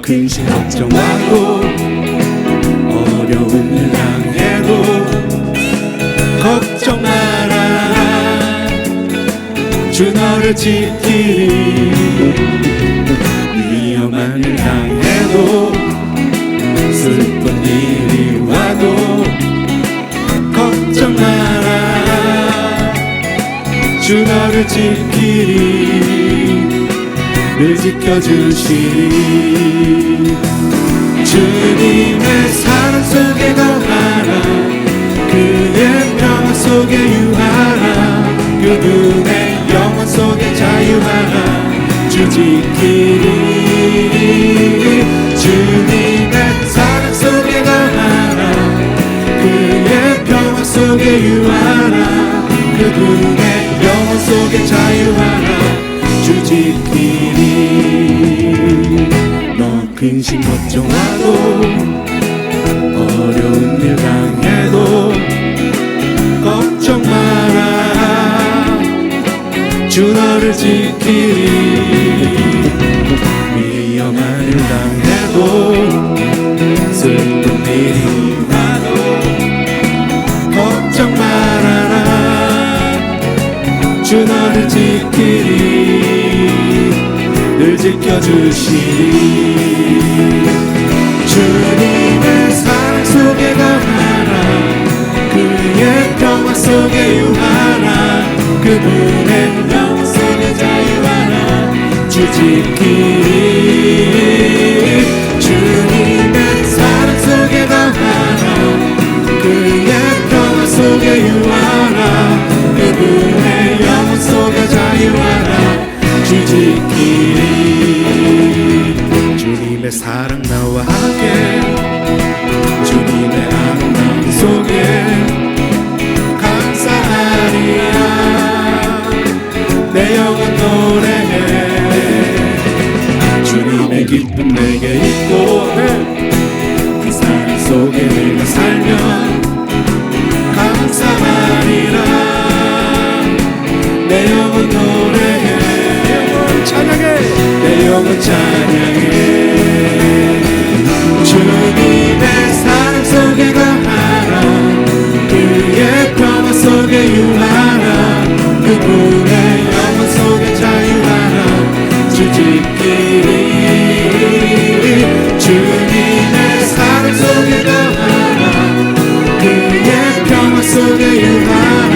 근심 걱정하고 어려운 일 당해도 걱정 마라. 주 너를 지키리. 위험한 일 당해도 슬픈 일이 와도 걱정 마라. 주 너를 지키리. 늘 지켜주시리. 주님의 사랑 속에 거하라. 그의 평화 속에 유하라. 그분의 영원 속에 자유하라. 주 지키리. 주님의 사랑 속에 거하라. 그의 평화 속에 유하라. 그분의 영원 속에 자유하라. 주 지키리. 너 근심 걱정하고 어려운 일 당해도 걱정 마라. 주 너를 지키리. 위험한 일 당해도 슬픈 일이 와도 걱정 말아라. 주 너를 지키리. 늘 지켜주시리. 주님의 사랑 속에 거하라. 그의 평화 속에 유하라. 그분의 영원 속에 자유하라. 주 지키리. 주님의 사랑 속에 거하라. 그의 평화 속에 유하라. 그분의 영원 속에 자유하라. 주 지키리. 주님의 사랑 나와 함께 주님의 아름다움 속에 감사하리라. 내 영혼 노래해. 주님의 기쁨 내게 있고 그 사랑 속에 내가 살면 감사하리라. 내 영혼 노래해. 내 영혼 찬양해. 주님의 사랑 속에 거하라. 그의 평화 속에 유하라. 그분의 영원 속에 자유하라. 주 지키리. 주님의 사랑 속에 거하라. 그의 평화 속에 유하라.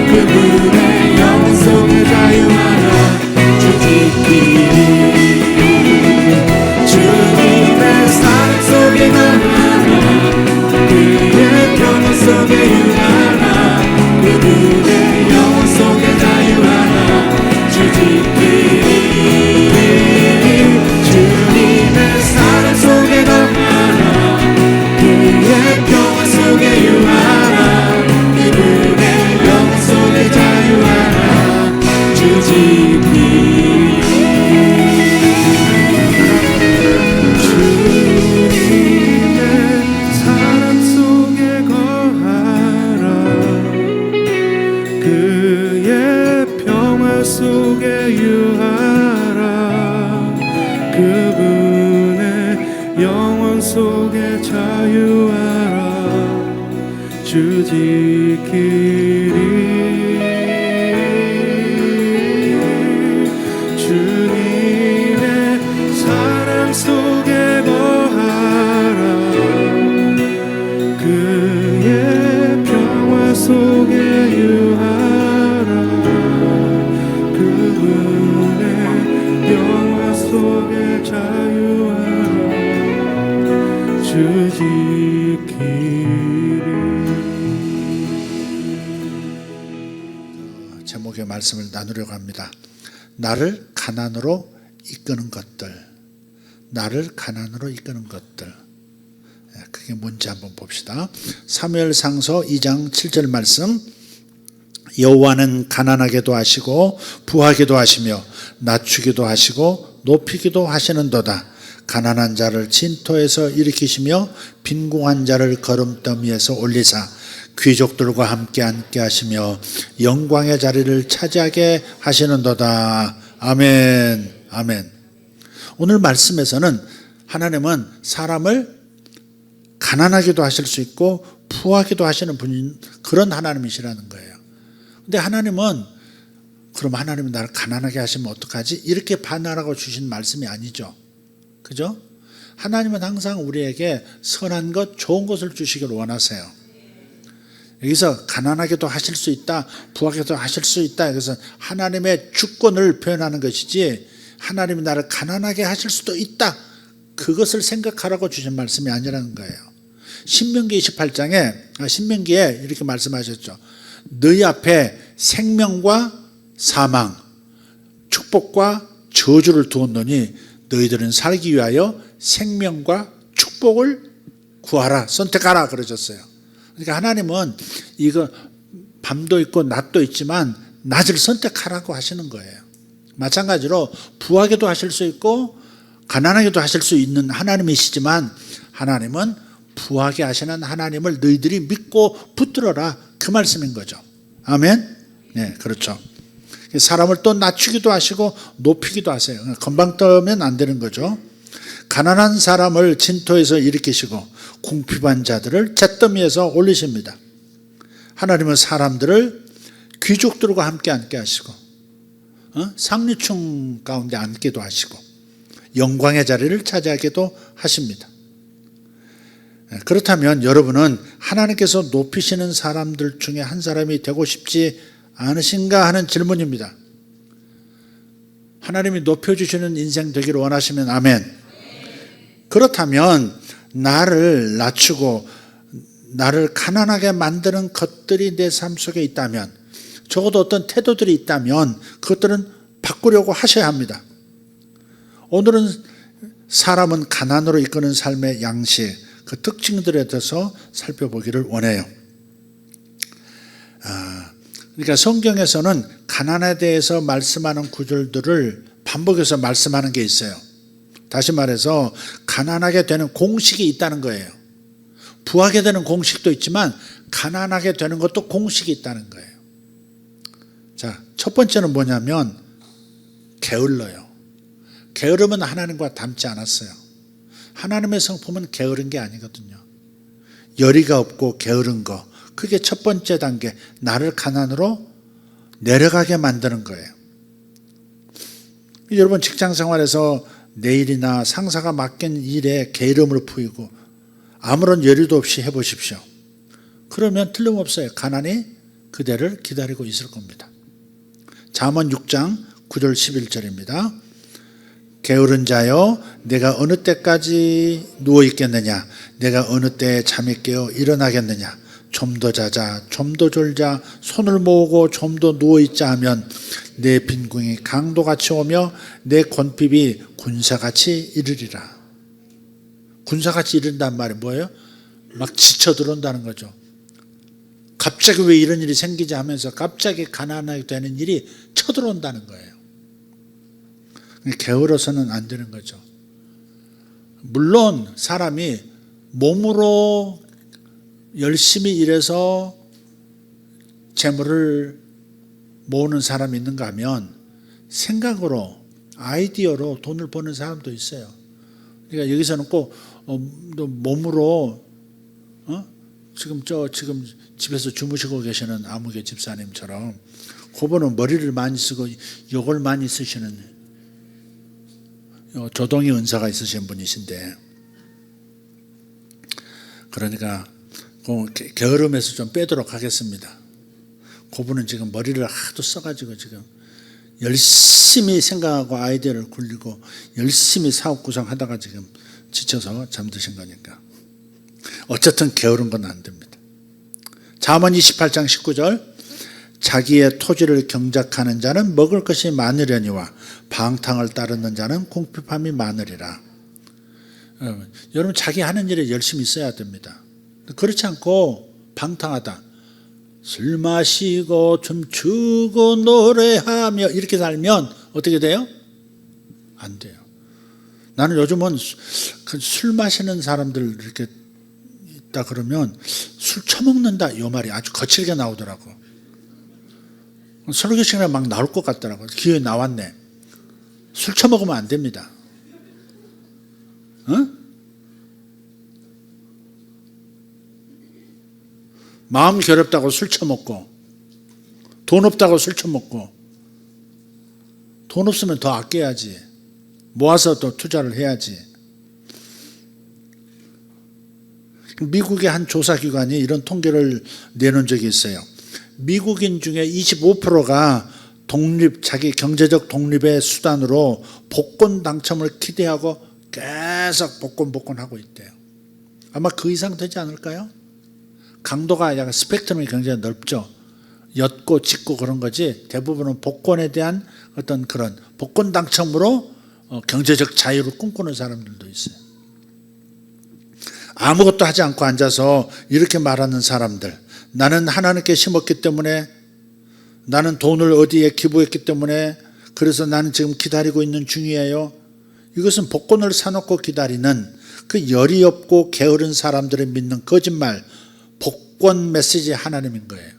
그분의 영원 속에 자유하라. 주 지키리. 주님의 사랑 속에 거하라. 그의 평화 속에 유하라. 그분의 영원 속에 자유하라. 주 지키리. 주님의 사랑 속에 거하라. 그의 평화 속에 유하라. 그분의 영원 속에 자유하라. 주 지키리. 속에 유하라. 그분의 영원 속에 자유하라. 주 지키리. 주님의 사랑 속에 거하라. 그의 평화 속에 유하라. 속에 자유하라. 주 지키리. 제목의 말씀을 나누려고 합니다. 나를 가난으로 이끄는 것들. 나를 가난으로 이끄는 것들. 그게 뭔지 한번 봅시다. 사무엘상서 2장 7절 말씀. 여호와는 가난하게도 하시고 부하게도 하시며 낮추기도 하시고 높이기도 하시는도다. 가난한 자를 진토에서 일으키시며 빈궁한 자를 거름더미에서 올리사 귀족들과 함께 앉게 하시며 영광의 자리를 차지하게 하시는도다. 아멘. 아멘. 오늘 말씀에서는 하나님은 사람을 가난하게도 하실 수 있고 부하게도 하시는 분인 그런 하나님이시라는 거예요. 근데 하나님은 그럼 하나님이 나를 가난하게 하시면 어떡하지? 이렇게 반응하라고 주신 말씀이 아니죠. 그죠? 하나님은 항상 우리에게 선한 것, 좋은 것을 주시길 원하세요. 여기서 가난하게도 하실 수 있다, 부하게도 하실 수 있다. 그래서 하나님의 주권을 표현하는 것이지 하나님이 나를 가난하게 하실 수도 있다. 그것을 생각하라고 주신 말씀이 아니라는 거예요. 신명기 28장에 신명기에 이렇게 말씀하셨죠. 너희 앞에 생명과 사망, 축복과 저주를 두었노니 너희들은 살기 위하여 생명과 축복을 구하라, 선택하라 그러셨어요. 그러니까 하나님은 이거 밤도 있고 낮도 있지만 낮을 선택하라고 하시는 거예요. 마찬가지로 부하게도 하실 수 있고 가난하게도 하실 수 있는 하나님이시지만 하나님은 부하게 하시는 하나님을 너희들이 믿고 붙들어라, 그 말씀인 거죠. 아멘? 네, 그렇죠. 사람을 또 낮추기도 하시고 높이기도 하세요. 건방 떠면 안 되는 거죠. 가난한 사람을 진토에서 일으키시고 궁핍한 자들을 잿더미에서 올리십니다. 하나님은 사람들을 귀족들과 함께 앉게 하시고 상류층 가운데 앉게도 하시고 영광의 자리를 차지하게도 하십니다. 그렇다면 여러분은 하나님께서 높이시는 사람들 중에 한 사람이 되고 싶지 않으신가 하는 질문입니다. 하나님이 높여주시는 인생 되기를 원하시면 아멘. 그렇다면 나를 낮추고 나를 가난하게 만드는 것들이 내 삶 속에 있다면, 적어도 어떤 태도들이 있다면 그것들은 바꾸려고 하셔야 합니다. 오늘은 사람은 가난으로 이끄는 삶의 양식, 그 특징들에 대해서 살펴보기를 원해요. 그러니까 성경에서는 가난에 대해서 말씀하는 구절들을 반복해서 말씀하는 게 있어요. 다시 말해서 가난하게 되는 공식이 있다는 거예요. 부하게 되는 공식도 있지만 가난하게 되는 것도 공식이 있다는 거예요. 자, 첫 번째는 뭐냐면 게을러요. 게으름은 하나님과 닮지 않았어요. 하나님의 성품은 게으른 게 아니거든요. 열의가 없고 게으른 거, 그게 첫 번째 단계, 나를 가난으로 내려가게 만드는 거예요. 여러분 직장 생활에서 내일이나 상사가 맡긴 일에 게으름을 부리고 아무런 열의도 없이 해보십시오. 그러면 틀림없어요. 가난이 그대를 기다리고 있을 겁니다. 잠언 6장 9절 11절입니다. 게으른 자여, 내가 어느 때까지 누워 있겠느냐? 내가 어느 때에 잠이 깨어 일어나겠느냐? 좀 더 자자, 좀 더 졸자, 손을 모으고 좀 더 누워있자 하면 내 빈궁이 강도같이 오며 내 권핍이 군사같이 이르리라. 군사같이 이른다는 말이 뭐예요? 막 지쳐 들어온다는 거죠. 갑자기 왜 이런 일이 생기지 하면서 갑자기 가난하게 되는 일이 쳐들어온다는 거예요. 게을러서는 안 되는 거죠. 물론 사람이 몸으로 열심히 일해서 재물을 모으는 사람이 있는가 하면 생각으로, 아이디어로 돈을 버는 사람도 있어요. 그러니까 여기서는 꼭 몸으로 지금 집에서 주무시고 계시는 아무개 집사님처럼 그분은 머리를 많이 쓰고 욕을 많이 쓰시는 조동이 은사가 있으신 분이신데, 그러니까 게으름에서 좀 빼도록 하겠습니다. 그분은 지금 머리를 하도 써가지고 지금 열심히 생각하고 아이디어를 굴리고 열심히 사업 구성하다가 지금 지쳐서 잠드신 거니까. 어쨌든 게으른 건 안 됩니다. 잠언 28장 19절, 자기의 토지를 경작하는 자는 먹을 것이 많으려니와 방탕을 따르는 자는 궁핍함이 많으리라. 여러분 자기 하는 일에 열심히 있어야 됩니다. 그렇지 않고 방탕하다, 술 마시고 춤추고 노래하며 이렇게 살면 어떻게 돼요? 안 돼요. 나는 요즘은 술 마시는 사람들 이렇게 있다 그러면 술 처먹는다 이 말이 아주 거칠게 나오더라고. 설교 시간에 막 나올 것 같더라고. 기회에 나왔네. 술 처먹으면 안 됩니다. 마음 괴롭다고 술 처먹고, 돈 없다고 술 처먹고, 돈 없으면 더 아껴야지. 모아서 또 투자를 해야지. 미국의 한 조사기관이 이런 통계를 내놓은 적이 있어요. 미국인 중에 25%가 자기 경제적 독립의 수단으로 복권 당첨을 기대하고 계속 복권하고 있대요. 아마 그 이상 되지 않을까요? 강도가 약간 스펙트럼이 굉장히 넓죠. 엿고 짙고 그런 거지 대부분은 복권에 대한 어떤 그런 복권 당첨으로 경제적 자유를 꿈꾸는 사람들도 있어요. 아무것도 하지 않고 앉아서 이렇게 말하는 사람들, 나는 하나님께 심었기 때문에, 나는 돈을 어디에 기부했기 때문에, 그래서 나는 지금 기다리고 있는 중이에요. 이것은 복권을 사놓고 기다리는 그 열이 없고 게으른 사람들을 믿는 거짓말, 복권 메시지 하나님인 거예요.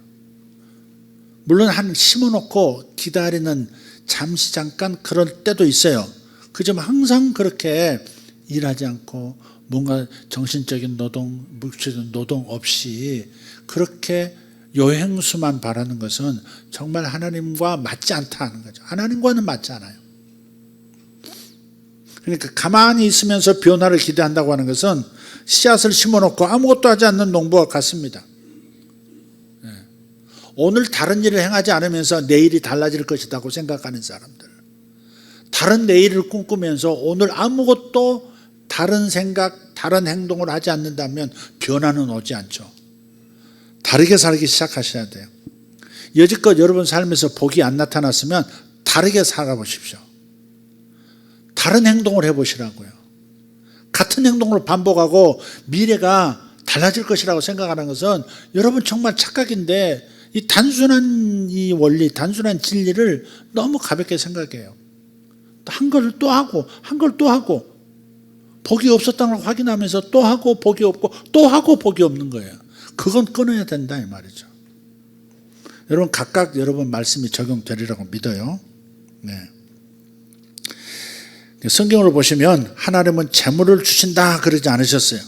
물론 심어놓고 기다리는 잠시 잠깐 그럴 때도 있어요. 그지만 항상 그렇게 일하지 않고 뭔가 정신적인 노동, 물질적인 노동 없이 그렇게 요행수만 바라는 것은 정말 하나님과 맞지 않다는 거죠. 하나님과는 맞지 않아요. 그러니까 가만히 있으면서 변화를 기대한다고 하는 것은 씨앗을 심어놓고 아무것도 하지 않는 농부와 같습니다. 오늘 다른 일을 행하지 않으면서 내일이 달라질 것이라고 생각하는 사람들, 다른 내일을 꿈꾸면서 오늘 아무것도 다른 생각, 다른 행동을 하지 않는다면 변화는 오지 않죠. 다르게 살기 시작하셔야 돼요. 여지껏 여러분 삶에서 복이 안 나타났으면 다르게 살아보십시오. 다른 행동을 해보시라고요. 같은 행동을 반복하고 미래가 달라질 것이라고 생각하는 것은 여러분 정말 착각인데, 이 단순한 이 원리, 단순한 진리를 너무 가볍게 생각해요. 한 걸 또 하고, 한 걸 또 하고, 복이 없었다는 걸 확인하면서 또 하고 복이 없고, 또 하고 복이 없는 거예요. 그건 끊어야 된다 이 말이죠. 여러분 각각 여러분 말씀이 적용되리라고 믿어요. 네. 성경을 보시면 하나님은 재물을 주신다 그러지 않으셨어요.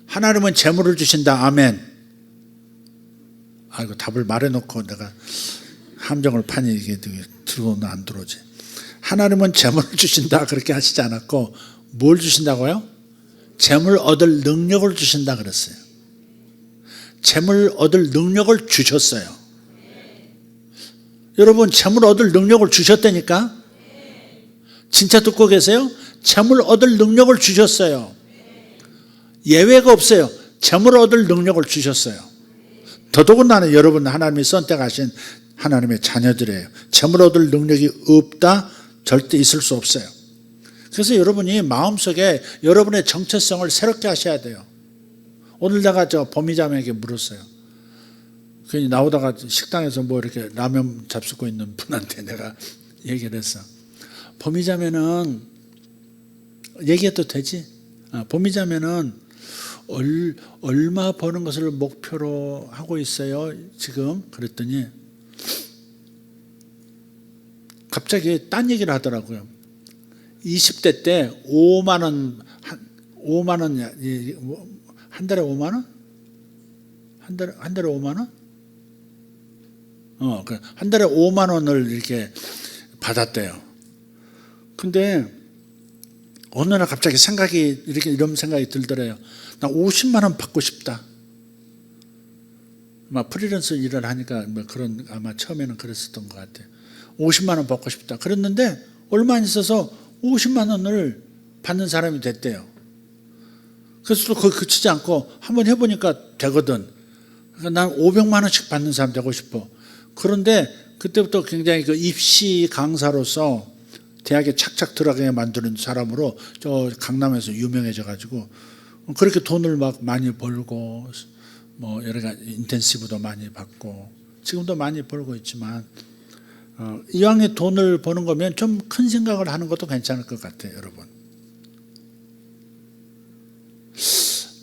하나님은 재물을 주신다. 아멘. 아이고 답을 말해놓고 내가 함정을 파니 이게 들어오나 안 들어오지. 하나님은 재물을 주신다 그렇게 하시지 않았고 뭘 주신다고요? 재물 얻을 능력을 주신다 그랬어요. 재물 얻을 능력을 주셨어요. 여러분 재물 얻을 능력을 주셨다니까? 진짜 듣고 계세요? 재물 얻을 능력을 주셨어요. 예외가 없어요. 재물 얻을 능력을 주셨어요. 더더군다나 여러분 하나님이 선택하신 하나님의 자녀들이에요. 재물 얻을 능력이 없다? 절대 있을 수 없어요. 그래서 여러분이 마음속에 여러분의 정체성을 새롭게 하셔야 돼요. 오늘 내가 범위자매에게 물었어요. 괜히 나오다가 식당에서 뭐 이렇게 라면 잡수고 있는 분한테 내가 얘기를 했어. 범위자매는 얘기해도 되지? 범위자매는 얼마 버는 것을 목표로 하고 있어요 지금? 그랬더니 갑자기 딴 얘기를 하더라고요. 20대 때 5만 원, 한 달에 5만 원? 한 달에 5만 원? 한 달에 5만 원을 이렇게 받았대요. 근데 어느 날 갑자기 이런 생각이 들더래요. 나 50만 원 받고 싶다. 프리랜서 일을 하니까 그런 아마 처음에는 그랬었던 것 같아요. 50만 원 받고 싶다. 그랬는데 얼마 안 있어서 50만 원을 받는 사람이 됐대요. 그래서 또 거기 그치지 않고 한번 해보니까 되거든. 그러니까 난 500만 원씩 받는 사람 되고 싶어. 그런데 그때부터 굉장히 그 입시 강사로서 대학에 착착 들어가게 만드는 사람으로 저 강남에서 유명해져 가지고 그렇게 돈을 막 많이 벌고 뭐 여러 가지 인텐시브도 많이 받고 지금도 많이 벌고 있지만 이왕에 돈을 버는 거면 좀 큰 생각을 하는 것도 괜찮을 것 같아요, 여러분.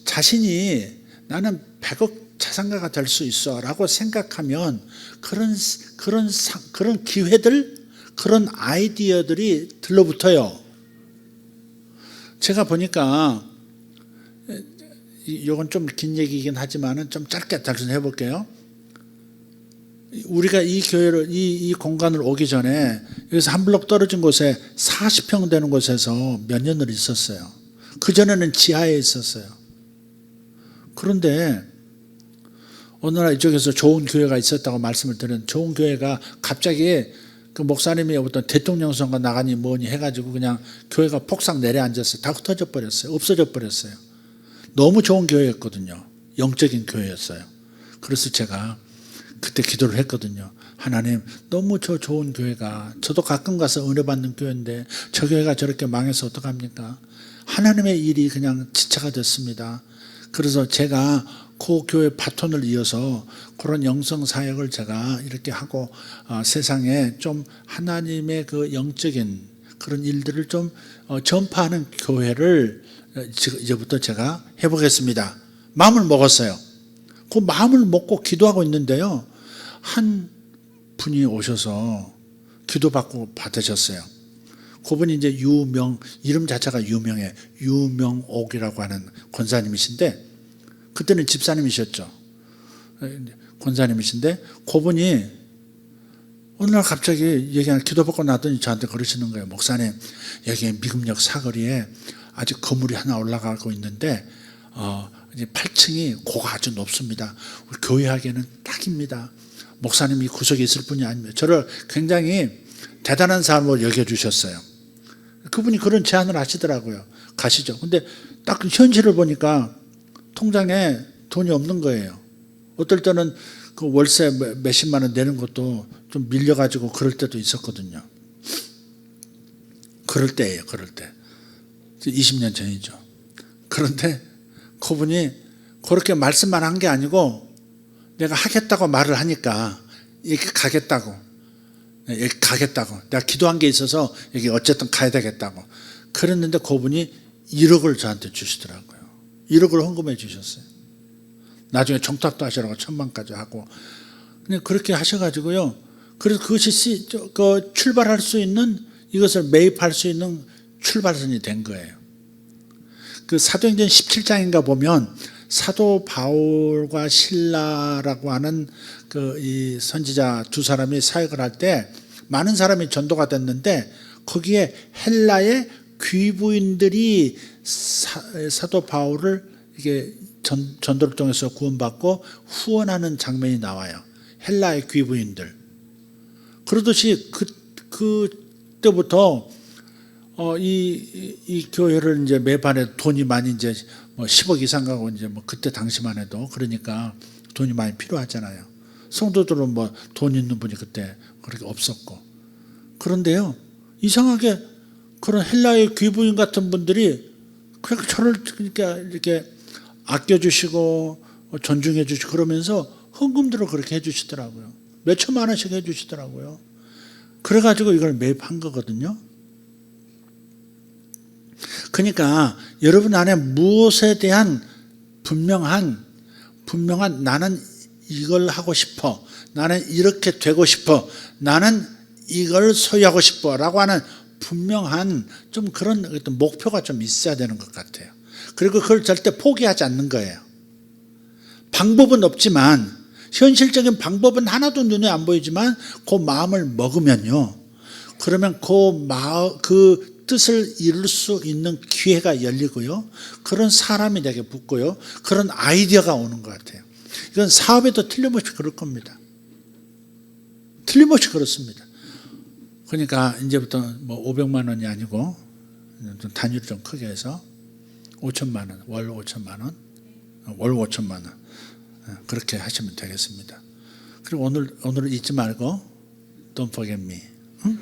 자신이 나는 100억 자산가가 될 수 있어라고 생각하면 그런 기회들, 그런 아이디어들이 들러붙어요. 제가 보니까 이건 좀 긴 얘기이긴 하지만은 좀 짧게 단순히 해볼게요. 우리가 이 교회를 이 공간을 오기 전에 여기서 한 블록 떨어진 곳에 40평 되는 곳에서 몇 년을 있었어요. 그 전에는 지하에 있었어요. 그런데 어느 날 이쪽에서 좋은 교회가 있었다고 말씀을 드린 좋은 교회가 갑자기 그 목사님이 어떤 대통령 선거 나가니 뭐니 해가지고 그냥 교회가 폭삭 내려앉았어요. 다 흩어져 버렸어요. 없어져 버렸어요. 너무 좋은 교회였거든요. 영적인 교회였어요. 그래서 제가 그때 기도를 했거든요. 하나님, 너무 저 좋은 교회가, 저도 가끔 가서 은혜 받는 교회인데 저 교회가 저렇게 망해서 어떡합니까? 하나님의 일이 그냥 지체가 됐습니다. 그래서 제가 그 교회 바톤을 이어서 그런 영성 사역을 제가 이렇게 하고 세상에 좀 하나님의 그 영적인 그런 일들을 좀 전파하는 교회를 이제부터 제가 해보겠습니다. 마음을 먹었어요. 그 마음을 먹고 기도하고 있는데요. 한 분이 오셔서 기도받고 받으셨어요. 그분이 이제 이름 자체가 유명해. 유명옥이라고 하는 권사님이신데, 그때는 집사님이셨죠. 권사님이신데, 그분이 어느 날 갑자기 얘기하는 기도받고 나더니 저한테 그러시는 거예요. 목사님, 여기 미금역 사거리에 아직 건물이 하나 올라가고 있는데, 이제 8층이 고가 아주 높습니다. 우리 교회하기에는 딱입니다. 목사님이 구석에 있을 뿐이 아닙니다. 저를 굉장히 대단한 사람으로 여겨주셨어요. 그분이 그런 제안을 하시더라고요. 가시죠. 근데 딱 현실을 보니까 통장에 돈이 없는 거예요. 어떨 때는 그 월세 몇십만 원 내는 것도 좀 밀려가지고 그럴 때도 있었거든요. 그럴 때예요. 그럴 때. 20년 전이죠. 그런데 그분이 그렇게 말씀만 한 게 아니고 내가 하겠다고 말을 하니까 여기 가겠다고 내가 기도한 게 있어서 여기 어쨌든 가야 되겠다고 그랬는데 그분이 1억을 저한테 주시더라고요. 1억을 헌금해 주셨어요. 나중에 청탁도 하시라고 1,000만까지 하고 그냥 그렇게 하셔가지고요. 그래서 그것이 출발할 수 있는, 이것을 매입할 수 있는 출발선이 된 거예요. 그 사도행전 17장인가 보면 사도 바울과 실라라고 하는 이 선지자 두 사람이 사역을 할 때 많은 사람이 전도가 됐는데 거기에 헬라의 귀부인들이 사도 바울을 이게 전도를 통해서 구원받고 후원하는 장면이 나와요. 헬라의 귀부인들. 그러듯이 그때부터 이 교회를 이제 매반에 돈이 많이 이제 뭐 10억 이상 가고 이제 뭐 그때 당시만 해도 그러니까 돈이 많이 필요하잖아요. 성도들은 뭐 돈 있는 분이 그때 그렇게 없었고. 그런데요, 이상하게 그런 헬라의 귀부인 같은 분들이 그렇게 저를 이렇게 아껴주시고 존중해 주시고 그러면서 헌금들을 그렇게 해주시더라고요. 몇 천만 원씩 해주시더라고요. 그래가지고 이걸 매입한 거거든요. 그러니까 여러분 안에 무엇에 대한 분명한 나는 이걸 하고 싶어, 나는 이렇게 되고 싶어, 나는 이걸 소유하고 싶어 라고 하는 분명한 좀 그런 어떤 목표가 좀 있어야 되는 것 같아요. 그리고 그걸 절대 포기하지 않는 거예요. 방법은 없지만, 현실적인 방법은 하나도 눈에 안 보이지만 그 마음을 먹으면요, 그러면 그 뜻을 이룰 수 있는 기회가 열리고요, 그런 사람이 내게 붙고요, 그런 아이디어가 오는 것 같아요. 이건 사업에도 틀림없이 그럴 겁니다. 틀림없이 그렇습니다. 그러니까 이제부터 뭐 500만 원이 아니고 단위를 좀 크게 해서 5천만 원, 월 5천만 원, 월 5천만 원 그렇게 하시면 되겠습니다. 그리고 오늘 잊지 말고 Don't forget me. 응?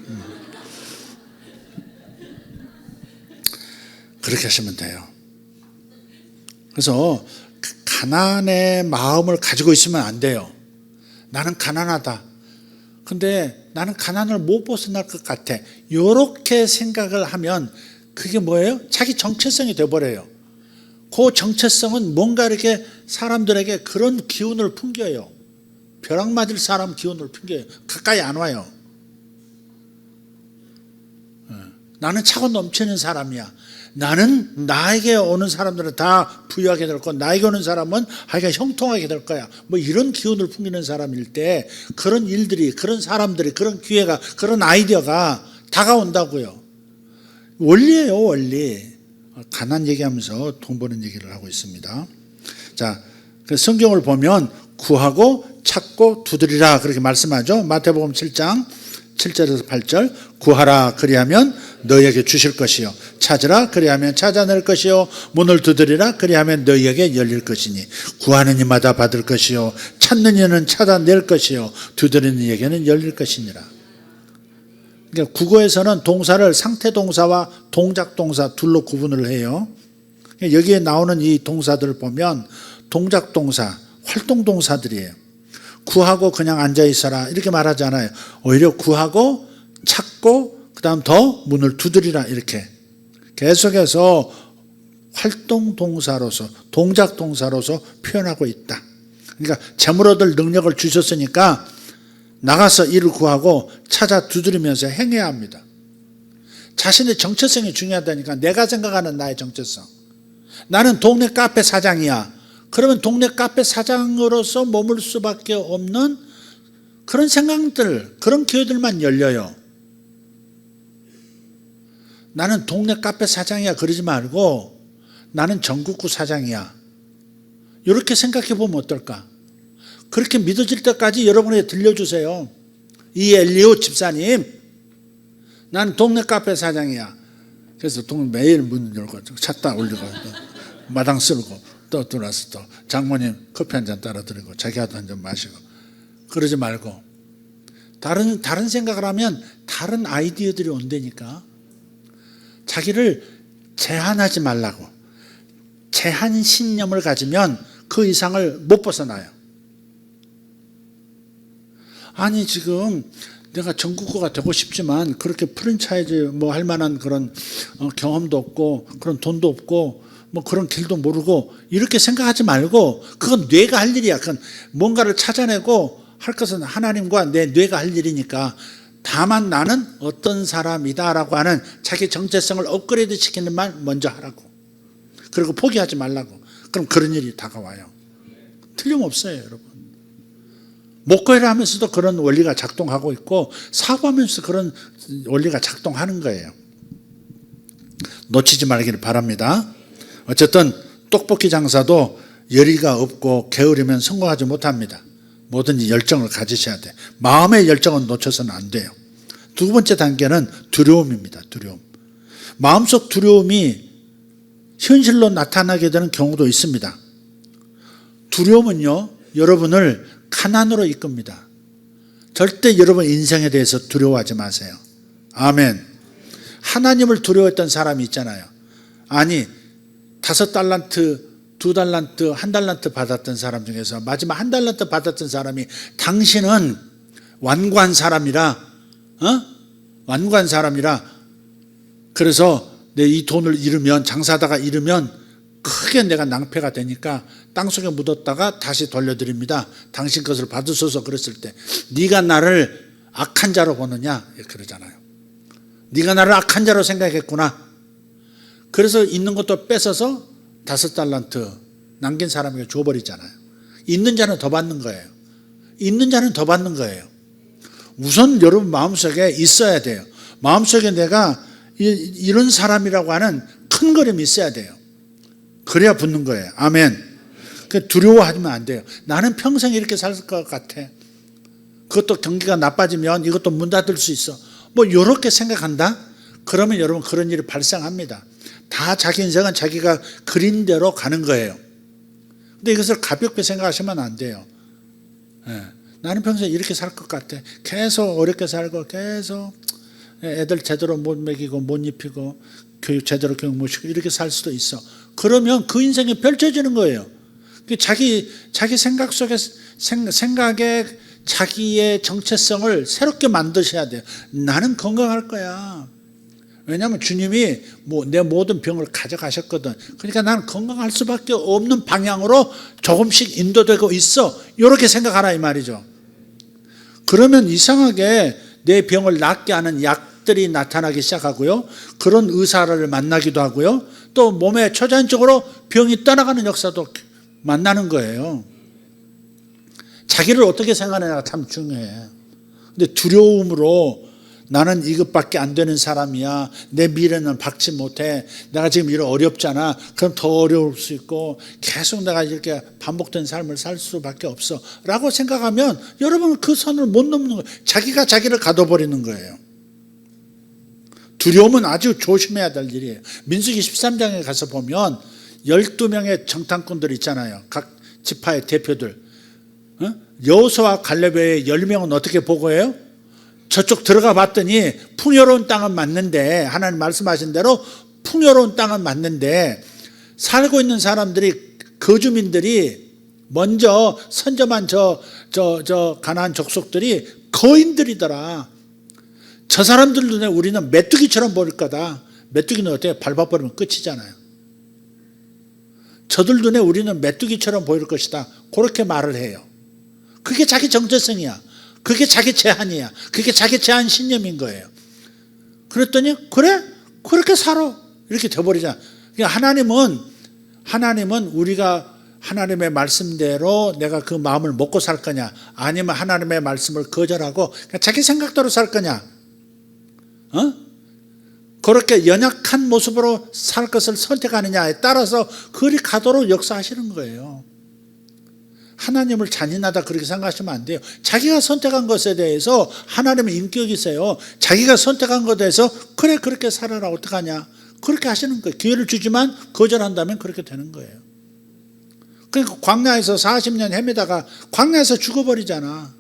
그렇게 하시면 돼요. 그래서 가난의 마음을 가지고 있으면 안 돼요. 나는 가난하다. 근데 나는 가난을 못 벗어날 것 같아. 이렇게 생각을 하면 그게 뭐예요? 자기 정체성이 돼버려요. 그 정체성은 뭔가 이렇게 사람들에게 그런 기운을 풍겨요. 벼락 맞을 사람 기운을 풍겨요. 가까이 안 와요. 나는 차고 넘치는 사람이야. 나는 나에게 오는 사람들은 다 부유하게 될 거고 나에게 오는 사람은 하여간 형통하게 될 거야. 뭐 이런 기운을 풍기는 사람일 때 그런 일들이, 그런 사람들이, 그런 기회가, 그런 아이디어가 다가온다고요. 원리예요, 원리. 가난 얘기하면서 돈 버는 얘기를 하고 있습니다. 자, 그 성경을 보면 구하고 찾고 두드리라 그렇게 말씀하죠. 마태복음 7장 7절에서 8절. 구하라 그리하면 너희에게 주실 것이요 찾으라 그리하면 찾아낼 것이요 문을 두드리라 그리하면 너희에게 열릴 것이니 구하는 이마다 받을 것이요 찾는 이는 찾아낼 것이요 두드리는 이에게는 열릴 것이니라. 그러니까 국어에서는 동사를 상태 동사와 동작 동사 둘로 구분을 해요. 여기에 나오는 이 동사들을 보면 동작 동사, 활동 동사들이에요. 구하고 그냥 앉아 있어라 이렇게 말하지 않아요. 오히려 구하고 찾고 그다음 더 문을 두드리라 이렇게 계속해서 활동 동사로서 동작 동사로서 표현하고 있다. 그러니까 재물 얻을 능력을 주셨으니까 나가서 일을 구하고 찾아 두드리면서 행해야 합니다. 자신의 정체성이 중요하다니까. 내가 생각하는 나의 정체성. 나는 동네 카페 사장이야. 그러면 동네 카페 사장으로서 머물 수밖에 없는 그런 생각들, 그런 기회들만 열려요. 나는 동네 카페 사장이야 그러지 말고 나는 전국구 사장이야. 이렇게 생각해 보면 어떨까? 그렇게 믿어질 때까지 여러분에게 들려주세요. 이 엘리오 집사님, 난 동네 카페 사장이야. 그래서 매일 문 열고 찾다 올리고 마당 쓸고 또 들어와서 또 장모님 커피 한 잔 따라 드리고 자기도 한 잔 마시고 그러지 말고 다른 생각을 하면 다른 아이디어들이 온다니까. 자기를 제한하지 말라고. 제한 신념을 가지면 그 이상을 못 벗어나요. 아니 지금 내가 전국구가 되고 싶지만 그렇게 프랜차이즈 뭐 할 만한 그런 경험도 없고 그런 돈도 없고 뭐 그런 길도 모르고 이렇게 생각하지 말고 그건 뇌가 할 일이야. 그건 뭔가를 찾아내고 할 것은 하나님과 내 뇌가 할 일이니까 다만 나는 어떤 사람이다라고 하는 자기 정체성을 업그레이드 시키는 말 먼저 하라고. 그리고 포기하지 말라고. 그럼 그런 일이 다가와요. 틀림없어요, 여러분. 목회를 하면서도 그런 원리가 작동하고 있고 사고하면서 그런 원리가 작동하는 거예요. 놓치지 말기를 바랍니다. 어쨌든 떡볶이 장사도 열의가 없고 게으르면 성공하지 못합니다. 뭐든지 열정을 가지셔야 돼. 마음의 열정은 놓쳐서는 안 돼요. 두 번째 단계는 두려움입니다. 두려움. 마음속 두려움이 현실로 나타나게 되는 경우도 있습니다. 두려움은요, 여러분을 가난으로 이끕니다. 절대 여러분 인생에 대해서 두려워하지 마세요. 아멘. 하나님을 두려워했던 사람이 있잖아요. 아니 5달란트, 2달란트, 1달란트 받았던 사람 중에서 마지막 1달란트 받았던 사람이 당신은 완고한 사람이라 완고한 사람이라 그래서 내 이 돈을 잃으면 장사하다가 잃으면 크게 내가 낭패가 되니까 땅속에 묻었다가 다시 돌려드립니다. 당신 것을 받으소서 그랬을 때 네가 나를 악한 자로 보느냐 그러잖아요. 네가 나를 악한 자로 생각했구나. 그래서 있는 것도 뺏어서 5달란트 남긴 사람에게 줘버리잖아요. 있는 자는 더 받는 거예요. 있는 자는 더 받는 거예요. 우선 여러분 마음속에 있어야 돼요. 마음속에 내가 이런 사람이라고 하는 큰 그림이 있어야 돼요. 그래야 붙는 거예요. 아멘. 두려워하면 안 돼요. 나는 평생 이렇게 살 것 같아. 그것도 경기가 나빠지면 이것도 문 닫을 수 있어. 뭐 이렇게 생각한다? 그러면 여러분 그런 일이 발생합니다. 다 자기 인생은 자기가 그린 대로 가는 거예요. 근데 이것을 가볍게 생각하시면 안 돼요. 나는 평생 이렇게 살 것 같아. 계속 어렵게 살고 계속 애들 제대로 못 먹이고 못 입히고 교육 제대로 교육 못 시키고 이렇게 살 수도 있어. 그러면 그 인생이 펼쳐지는 거예요. 자기 생각 속에 생각에 자기의 정체성을 새롭게 만드셔야 돼요. 나는 건강할 거야. 왜냐하면 주님이 내 모든 병을 가져가셨거든. 그러니까 나는 건강할 수밖에 없는 방향으로 조금씩 인도되고 있어. 이렇게 생각하라 이 말이죠. 그러면 이상하게 내 병을 낫게 하는 약들 증상들이 나타나기 시작하고요. 그런 의사를 만나기도 하고요. 또 몸의 초자연적으로 병이 떠나가는 역사도 만나는 거예요. 자기를 어떻게 생각하느냐가 참 중요해. 근데 두려움으로 나는 이것밖에 안 되는 사람이야. 내 미래는 박지 못해. 내가 지금 이런 어렵잖아. 그럼 더 어려울 수 있고 계속 내가 이렇게 반복된 삶을 살 수밖에 없어. 라고 생각하면 여러분은 그 선을 못 넘는 거예요. 자기가 자기를 가둬버리는 거예요. 두려움은 아주 조심해야 될 일이에요. 민수기 13장에 가서 보면 12명의 정탐꾼들 있잖아요. 각 지파의 대표들. 여호수아와 갈렙의 10명은 어떻게 보고해요? 저쪽 들어가 봤더니 풍요로운 땅은 맞는데, 하나님 말씀하신 대로 풍요로운 땅은 맞는데 살고 있는 사람들이, 거주민들이 먼저 선점한 저 가나안 족속들이 거인들이더라. 저 사람들 눈에 우리는 메뚜기처럼 보일 거다. 메뚜기는 어때요? 밟아버리면 끝이잖아요. 저들 눈에 우리는 메뚜기처럼 보일 것이다. 그렇게 말을 해요. 그게 자기 정체성이야. 그게 자기 제한이야. 그게 자기 제한 신념인 거예요. 그랬더니 그래? 그렇게 살아. 이렇게 돼버리잖아. 하나님은 우리가 하나님의 말씀대로 내가 그 마음을 먹고 살 거냐, 아니면 하나님의 말씀을 거절하고 자기 생각대로 살 거냐, 그렇게 연약한 모습으로 살 것을 선택하느냐에 따라서 그리 가도록 역사하시는 거예요. 하나님을 잔인하다 그렇게 생각하시면 안 돼요. 자기가 선택한 것에 대해서 하나님의 인격이 있어요. 자기가 선택한 것에 대해서 그래 그렇게 살아라 어떡하냐, 그렇게 하시는 거예요. 기회를 주지만 거절한다면 그렇게 되는 거예요. 그러니까 광야에서 40년 헤매다가 광야에서 죽어버리잖아.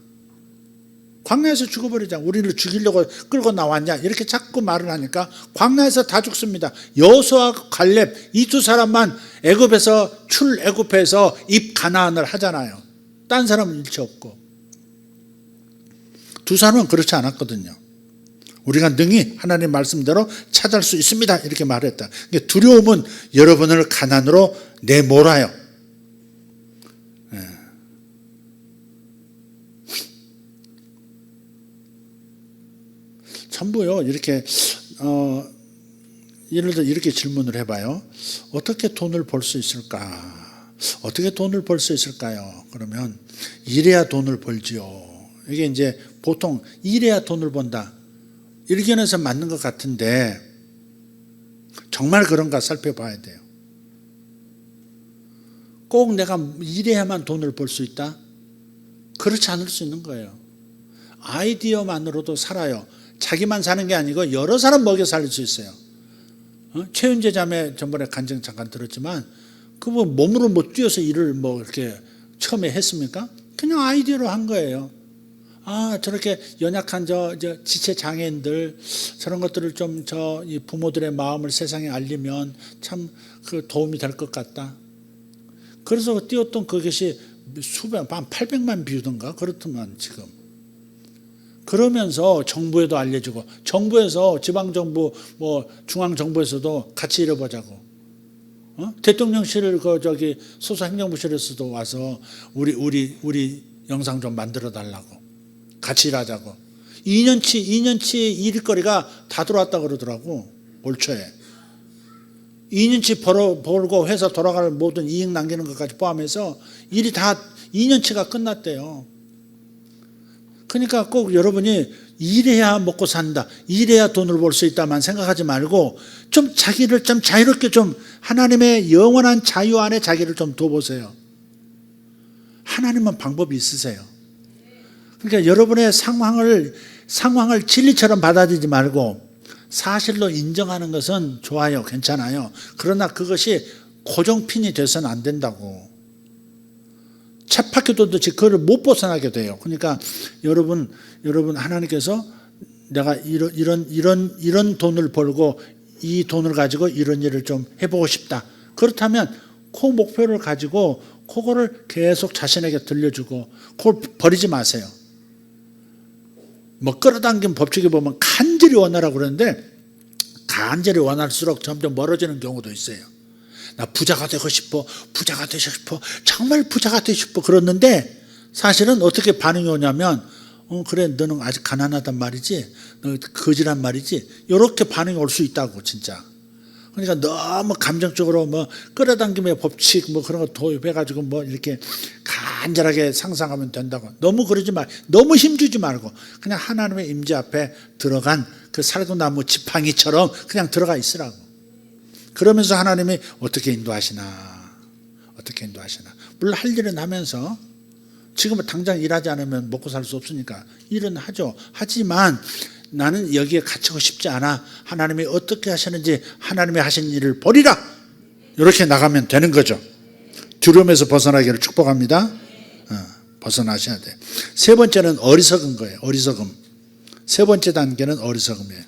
광야에서 죽어버리잖아. 우리를 죽이려고 끌고 나왔냐 이렇게 자꾸 말을 하니까 광야에서 다 죽습니다. 여호수아와 갈렙 이 두 사람만 애굽에서 출애굽해서 입 가나안을 하잖아요. 딴 사람은 일체 없고. 두 사람은 그렇지 않았거든요. 우리가 능히 하나님 말씀대로 찾을 수 있습니다 이렇게 말했다. 두려움은 여러분을 가난으로 내몰아요. 전부요 이렇게 예를 들어 이렇게 질문을 해봐요. 어떻게 돈을 벌 수 있을까? 어떻게 돈을 벌 수 있을까요? 그러면 일해야 돈을 벌지요. 이게 이제 보통 일해야 돈을 번다, 일견에서 맞는 것 같은데 정말 그런가 살펴봐야 돼요. 꼭 내가 일해야만 돈을 벌 수 있다? 그렇지 않을 수 있는 거예요. 아이디어만으로도 살아요. 자기만 사는 게 아니고 여러 사람 먹여 살릴 수 있어요. 최윤재 자매 전번에 간증 잠깐 들었지만 그뭐 몸으로 못 뛰어서 일을 뭐 이렇게 처음에 했습니까? 그냥 아이디어로 한 거예요. 아 저렇게 연약한 저 지체 장애인들 저런 것들을 좀 이 부모들의 마음을 세상에 알리면 참 그 도움이 될 것 같다. 그래서 뛰었던 그것이 수백, 한 800만 뷰던가 그렇더만 지금. 그러면서 정부에도 알려주고, 정부에서 지방정부 뭐 중앙정부에서도 같이 일해보자고, 대통령실 소소행정부실에서도 와서 우리 영상 좀 만들어 달라고, 같이 일하자고. 2년치 일거리가 다 들어왔다 그러더라고. 올 초에 2년치 벌고 회사 돌아가는 모든 이익 남기는 것까지 포함해서 일이 다 2년치가 끝났대요. 그러니까 꼭 여러분이 일해야 먹고 산다, 일해야 돈을 벌 수 있다만 생각하지 말고 좀 자기를 좀 자유롭게, 좀 하나님의 영원한 자유 안에 자기를 좀 둬보세요. 하나님은 방법이 있으세요. 그러니까 여러분의 상황을 진리처럼 받아들이지 말고 사실로 인정하는 것은 좋아요, 괜찮아요. 그러나 그것이 고정핀이 돼서는 안 된다고. 쳇바퀴 돌듯이 그걸 못 벗어나게 돼요. 그러니까 여러분 하나님께서 내가 이런 돈을 벌고 이 돈을 가지고 이런 일을 좀 해보고 싶다. 그렇다면 그 목표를 가지고 그거를 계속 자신에게 들려주고 그걸 버리지 마세요. 뭐 끌어당긴 법칙에 보면 간절히 원하라고 그러는데 간절히 원할수록 점점 멀어지는 경우도 있어요. 나 부자가 되고 싶어, 부자가 되고 싶어, 정말 부자가 되고 싶어 그러는데 사실은 어떻게 반응이 오냐면 그래 너는 아직 가난하단 말이지, 너 거지란 말이지, 이렇게 반응이 올 수 있다고 진짜. 그러니까 너무 감정적으로 뭐 끌어당김의 법칙 뭐 그런 거 도입해가지고 뭐 이렇게 간절하게 상상하면 된다고. 너무 그러지 말, 너무 힘주지 말고 그냥 하나님의 임재 앞에 들어간 그 살구나무 지팡이처럼 그냥 들어가 있으라고. 그러면서 하나님이 어떻게 인도하시나, 어떻게 인도하시나. 물론 할 일은 하면서, 지금은 당장 일하지 않으면 먹고 살 수 없으니까 일은 하죠. 하지만 나는 여기에 갇히고 싶지 않아. 하나님이 어떻게 하시는지 하나님이 하신 일을 보리라. 이렇게 나가면 되는 거죠. 두려움에서 벗어나기를 축복합니다. 벗어나셔야 돼. 세 번째는 어리석은 거예요. 어리석음. 세 번째 단계는 어리석음이에요.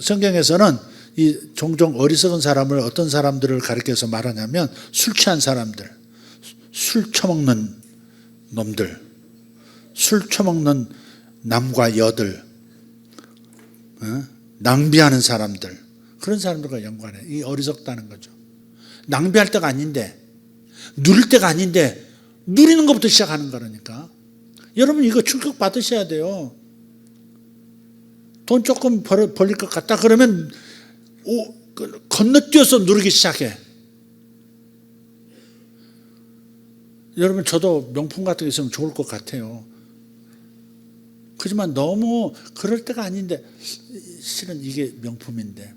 성경에서는 이 종종 어리석은 사람을 어떤 사람들을 가리켜서 말하냐면 술 취한 사람들, 술 처먹는 놈들, 술 처먹는 남과 여들, 낭비하는 사람들, 그런 사람들과 연관해. 이 어리석다는 거죠. 낭비할 때가 아닌데, 누릴 때가 아닌데 누리는 것부터 시작하는 거라니까. 여러분 이거 충격 받으셔야 돼요. 돈 조금 벌릴 것 같다 그러면 건너뛰어서 누르기 시작해. 여러분 저도 명품 같은 게 있으면 좋을 것 같아요. 그렇지만 너무 그럴 때가 아닌데, 실은 이게 명품인데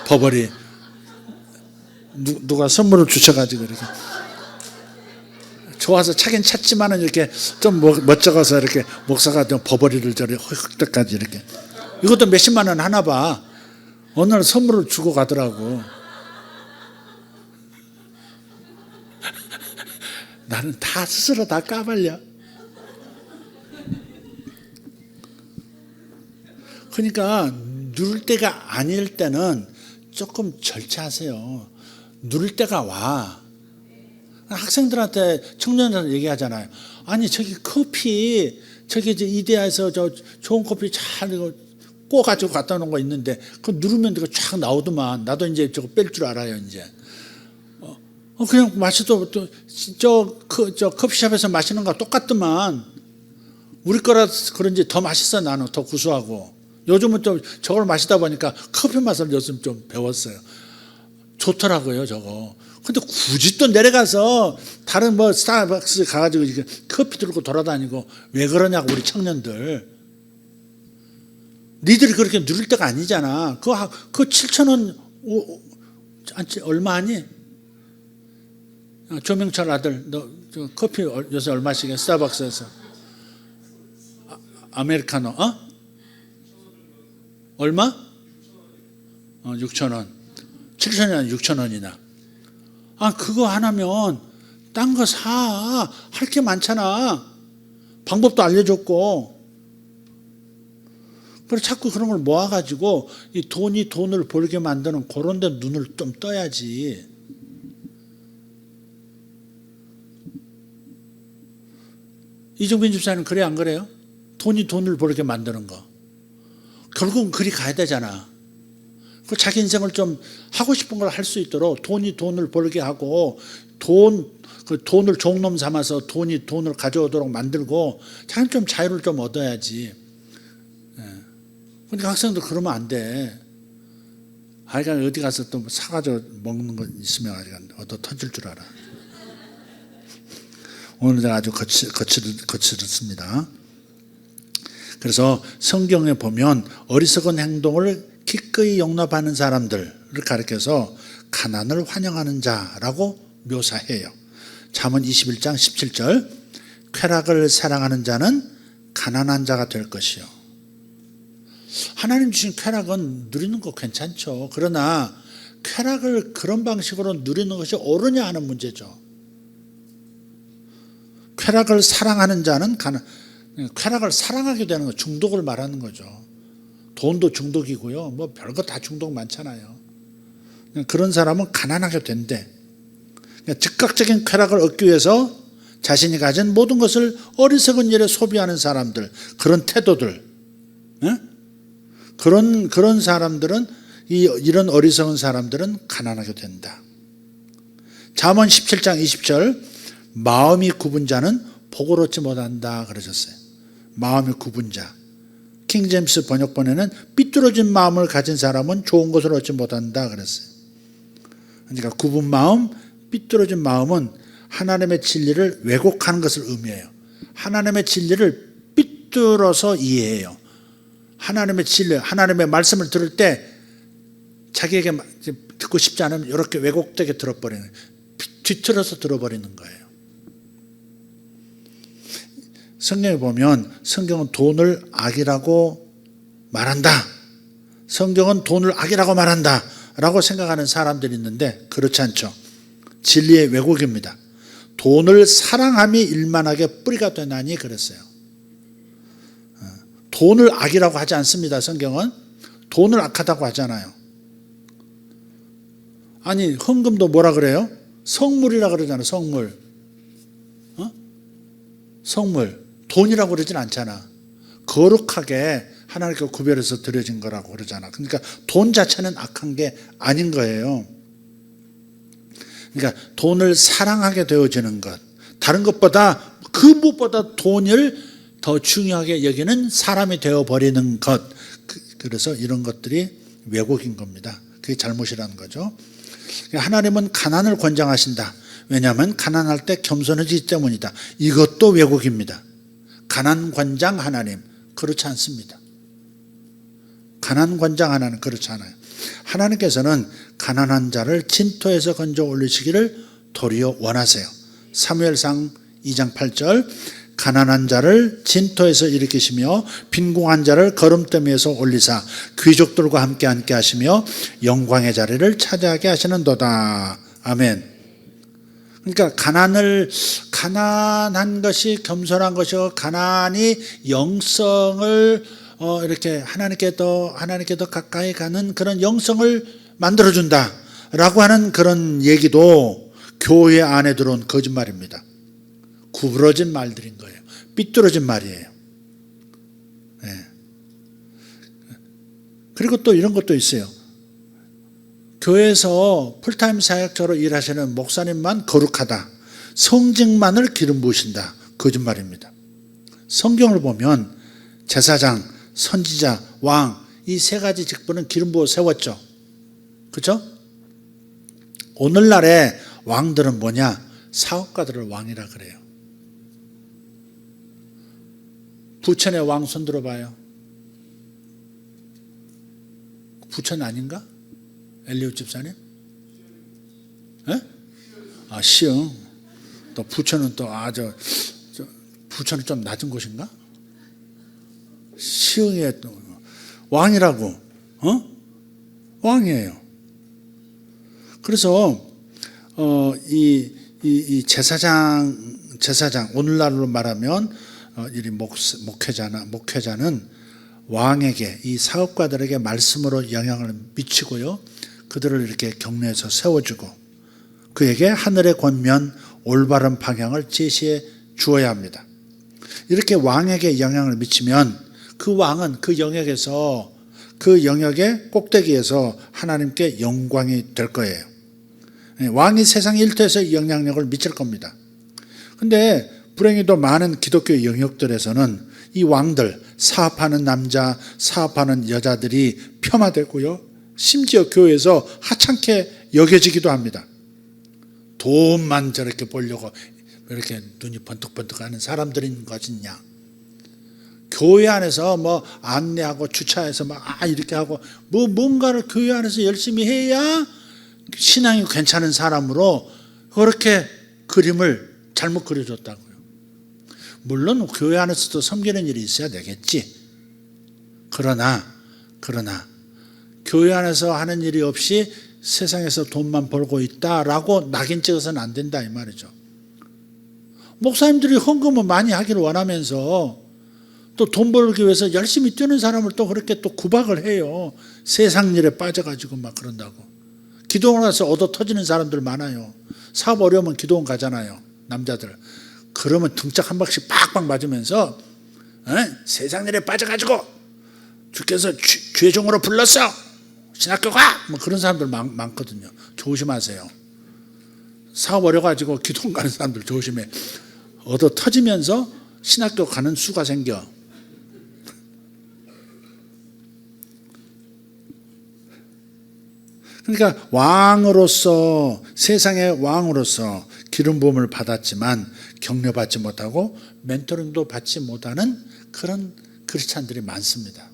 버버리 누가 선물을 주셔가지고 이렇게 좋아서 차긴 찼지만은 이렇게 좀 멋쩍어서 이렇게 목사가 좀 버버리를 저리 흑흑까지 이렇게, 이것도 몇십만 원 하나 봐. 어느 날 선물을 주고 가더라고. 나는 다 스스로 다 까발려. 그러니까 누를 때가 아닐 때는 조금 절제하세요. 누를 때가 와. 학생들한테, 청년들한테 얘기하잖아요. 아니 저기 커피, 저기 이제 이데아에서 저 좋은 커피 잘 꼬가지고 갖다 놓은 거 있는데 그거 누르면 그거 쫙 나오더만. 나도 이제 저거 뺄 줄 알아요 이제. 그냥 마셔도 저 커피숍에서 마시는 거 똑같더만. 우리 거라 그런지 더 맛있어. 나는 더 구수하고. 요즘은 좀 저걸 마시다 보니까 커피 맛을 요즘 좀 배웠어요. 좋더라고요 저거. 근데 굳이 또 내려가서 다른 뭐 스타벅스 가가지고 커피 들고 돌아다니고 왜 그러냐고. 우리 청년들, 니들이 그렇게 누릴 때가 아니잖아. 그거 7,000원 얼마 하니? 조명철 아들, 너 커피 요새 얼마씩 해? 스타벅스에서 아메리카노 얼마? 6,000원. 7,000원이 아니라 6,000원이나. 그거 하나면 딴 거 사. 할 게 많잖아. 방법도 알려줬고. 그래서 자꾸 그런 걸 모아가지고 이 돈이 돈을 벌게 만드는 그런 데 눈을 좀 떠야지. 이종빈 집사님 그래 안 그래요? 돈이 돈을 벌게 만드는 거. 결국은 그리 가야 되잖아. 그 자기 인생을 좀 하고 싶은 걸 할 수 있도록 돈이 돈을 벌게 하고, 그 돈을 종놈 삼아서 돈이 돈을 가져오도록 만들고, 자기는 좀 자유를 좀 얻어야지. 그러니까 학생들 그러면 안 돼. 아이가 어디 가서 또 사가지고 먹는 거 있으면 아이가 얻어 터질 줄 알아. 오늘 제가 아주 거칠습니다. 그래서 성경에 보면 어리석은 행동을 기꺼이 용납하는 사람들을 가리켜서 가난을 환영하는 자라고 묘사해요. 잠언 21장 17절, 쾌락을 사랑하는 자는 가난한 자가 될 것이요. 하나님 주신 쾌락은 누리는 거 괜찮죠. 그러나 쾌락을 그런 방식으로 누리는 것이 옳으냐 하는 문제죠. 쾌락을 사랑하는 자는 쾌락을 사랑하게 되는 거, 중독을 말하는 거죠. 돈도 중독이고요. 뭐 별거 다 중독 많잖아요. 그런 사람은 가난하게 된대. 즉각적인 쾌락을 얻기 위해서 자신이 가진 모든 것을 어리석은 일에 소비하는 사람들, 그런 태도들, 그런 사람들은, 이런 어리석은 사람들은 가난하게 된다. 잠언 17장 20절, 마음이 굽은 자는 복을 얻지 못한다 그러셨어요. 마음이 굽은 자. 킹제임스 번역본에는 삐뚤어진 마음을 가진 사람은 좋은 것을 얻지 못한다 그랬어요. 그러니까 굽은 마음, 삐뚤어진 마음은 하나님의 진리를 왜곡하는 것을 의미해요. 하나님의 진리를 삐뚤어서 이해해요. 하나님의 진리, 하나님의 말씀을 들을 때 자기에게 듣고 싶지 않으면 이렇게 왜곡되게 들어버리는 거예요. 뒤틀어서 들어버리는 거예요. 성경에 보면 성경은 돈을 악이라고 말한다. 성경은 돈을 악이라고 말한다 라고 생각하는 사람들이 있는데 그렇지 않죠. 진리의 왜곡입니다. 돈을 사랑함이 일만하게 뿌리가 되나니 그랬어요. 돈을 악이라고 하지 않습니다. 성경은 돈을 악하다고 하잖아요. 아니 헌금도 뭐라 그래요? 성물이라 그러잖아요. 성물. 성물. 돈이라고 그러진 않잖아. 거룩하게 하나님께 구별해서 드려진 거라고 그러잖아. 그러니까 돈 자체는 악한 게 아닌 거예요. 그러니까 돈을 사랑하게 되어지는 것, 다른 것보다 그 무엇보다 돈을 더 중요하게 여기는 사람이 되어버리는 것. 그래서 이런 것들이 왜곡인 겁니다. 그게 잘못이라는 거죠. 하나님은 가난을 권장하신다. 왜냐하면 가난할 때 겸손해지기 때문이다. 이것도 왜곡입니다. 가난 권장 하나님 그렇지 않습니다. 가난 권장 하나님 그렇지 않아요. 하나님께서는 가난한 자를 진토에서 건져 올리시기를 도리어 원하세요. 사무엘상 2장 8절 가난한 자를 진토에서 일으키시며 빈궁한 자를 거름더미에서 올리사 귀족들과 함께 앉게 하시며 영광의 자리를 차지하게 하시는도다. 아멘. 그러니까 가난한 것이 겸손한 것이고 가난이 영성을 이렇게 하나님께 더 가까이 가는 그런 영성을 만들어준다라고 하는 그런 얘기도 교회 안에 들어온 거짓말입니다. 구부러진 말들인 거예요. 삐뚤어진 말이에요. 네. 그리고 또 이런 것도 있어요. 교회에서 풀타임 사역자로 일하시는 목사님만 거룩하다. 성직만을 기름 부으신다. 거짓말입니다. 성경을 보면 제사장, 선지자, 왕 이 세 가지 직분은 기름 부어 세웠죠. 그렇죠? 오늘날의 왕들은 뭐냐? 사업가들을 왕이라 그래요. 부천의 왕 손 들어봐요. 부천 아닌가? 엘리웃 집사님? 예? 아, 시흥. 또 부천은 또 부천은 좀 낮은 곳인가? 시흥에 또 왕이라고, 왕이에요. 그래서 이 제사장 오늘날로 말하면 이 목회자는 왕에게 이 사업가들에게 말씀으로 영향을 미치고요. 그들을 이렇게 격려해서 세워주고 그에게 하늘의 권면 올바른 방향을 제시해 주어야 합니다. 이렇게 왕에게 영향을 미치면 그 왕은 그 영역에서 그 영역의 꼭대기에서 하나님께 영광이 될 거예요. 왕이 세상 일터에서 영향력을 미칠 겁니다. 그런데 불행히도 많은 기독교 영역들에서는 이 왕들, 사업하는 남자, 사업하는 여자들이 폄하되고요. 심지어 교회에서 하찮게 여겨지기도 합니다. 돈만 저렇게 보려고 이렇게 눈이 번뜩번뜩하는 사람들인 것이냐. 교회 안에서 뭐 안내하고 주차해서 막 이렇게 하고 뭔가를 교회 안에서 열심히 해야 신앙이 괜찮은 사람으로 그렇게 그림을 잘못 그려줬다고요. 물론 교회 안에서도 섬기는 일이 있어야 되겠지. 그러나 교회 안에서 하는 일이 없이 세상에서 돈만 벌고 있다라고 낙인 찍어서는 안 된다 이 말이죠. 목사님들이 헌금을 많이 하기를 원하면서 또 돈 벌기 위해서 열심히 뛰는 사람을 또 그렇게 또 구박을 해요. 세상 일에 빠져가지고 막 그런다고. 기도원 가서 얻어 터지는 사람들 많아요. 사업 어려우면 기도원 가잖아요. 남자들. 그러면 등짝 한 박씩 빡빡 맞으면서 세상 일에 빠져가지고 주께서 죄종으로 불렀어. 신학교 가! 뭐 그런 사람들 많거든요. 조심하세요. 사업 어려가지고 기도원 가는 사람들 조심해. 얻어 터지면서 신학교 가는 수가 생겨. 그러니까 왕으로서, 세상의 왕으로서 기름 부음을 받았지만 격려받지 못하고 멘토링도 받지 못하는 그런 크리스찬들이 많습니다.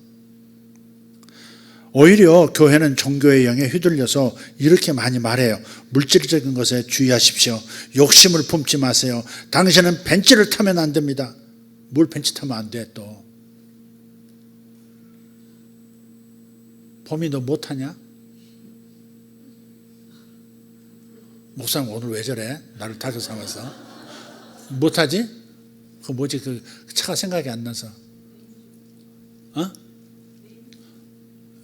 오히려 교회는 종교의 영에 휘둘려서 이렇게 많이 말해요. 물질적인 것에 주의하십시오. 욕심을 품지 마세요. 당신은 벤츠를 타면 안 됩니다. 뭘 벤츠 타면 안 돼 또. 봄이 너 못 타냐? 목사님 오늘 왜 저래? 나를 타격 삼아서. 못 타지? 그 뭐지? 그 차가 생각이 안 나서.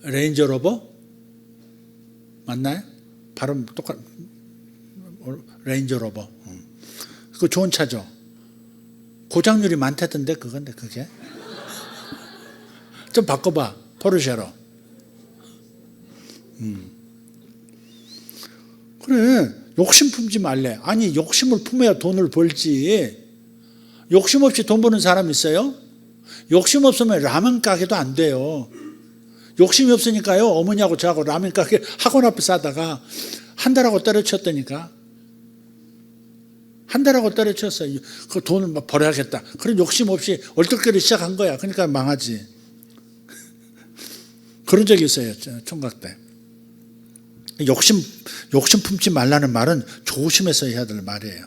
레인저로버? 맞나요? 발음 레인저로버. 그거 좋은 차죠. 고장률이 많다던데 그건데 그게. 좀 바꿔봐. 포르쉐로. 그래. 욕심 품지 말래. 아니 욕심을 품어야 돈을 벌지. 욕심 없이 돈 버는 사람 있어요? 욕심 없으면 라면 가게도 안 돼요. 욕심이 없으니까요. 어머니하고 저하고 라면 가게 학원 앞에 사다가 한 달하고 때려쳤다니까. 한 달하고 때려쳤어요. 그 돈을 막 벌어야겠다. 그런 욕심 없이 얼떨결에 시작한 거야. 그러니까 망하지. 그런 적이 있어요. 총각 때. 욕심 품지 말라는 말은 조심해서 해야 될 말이에요.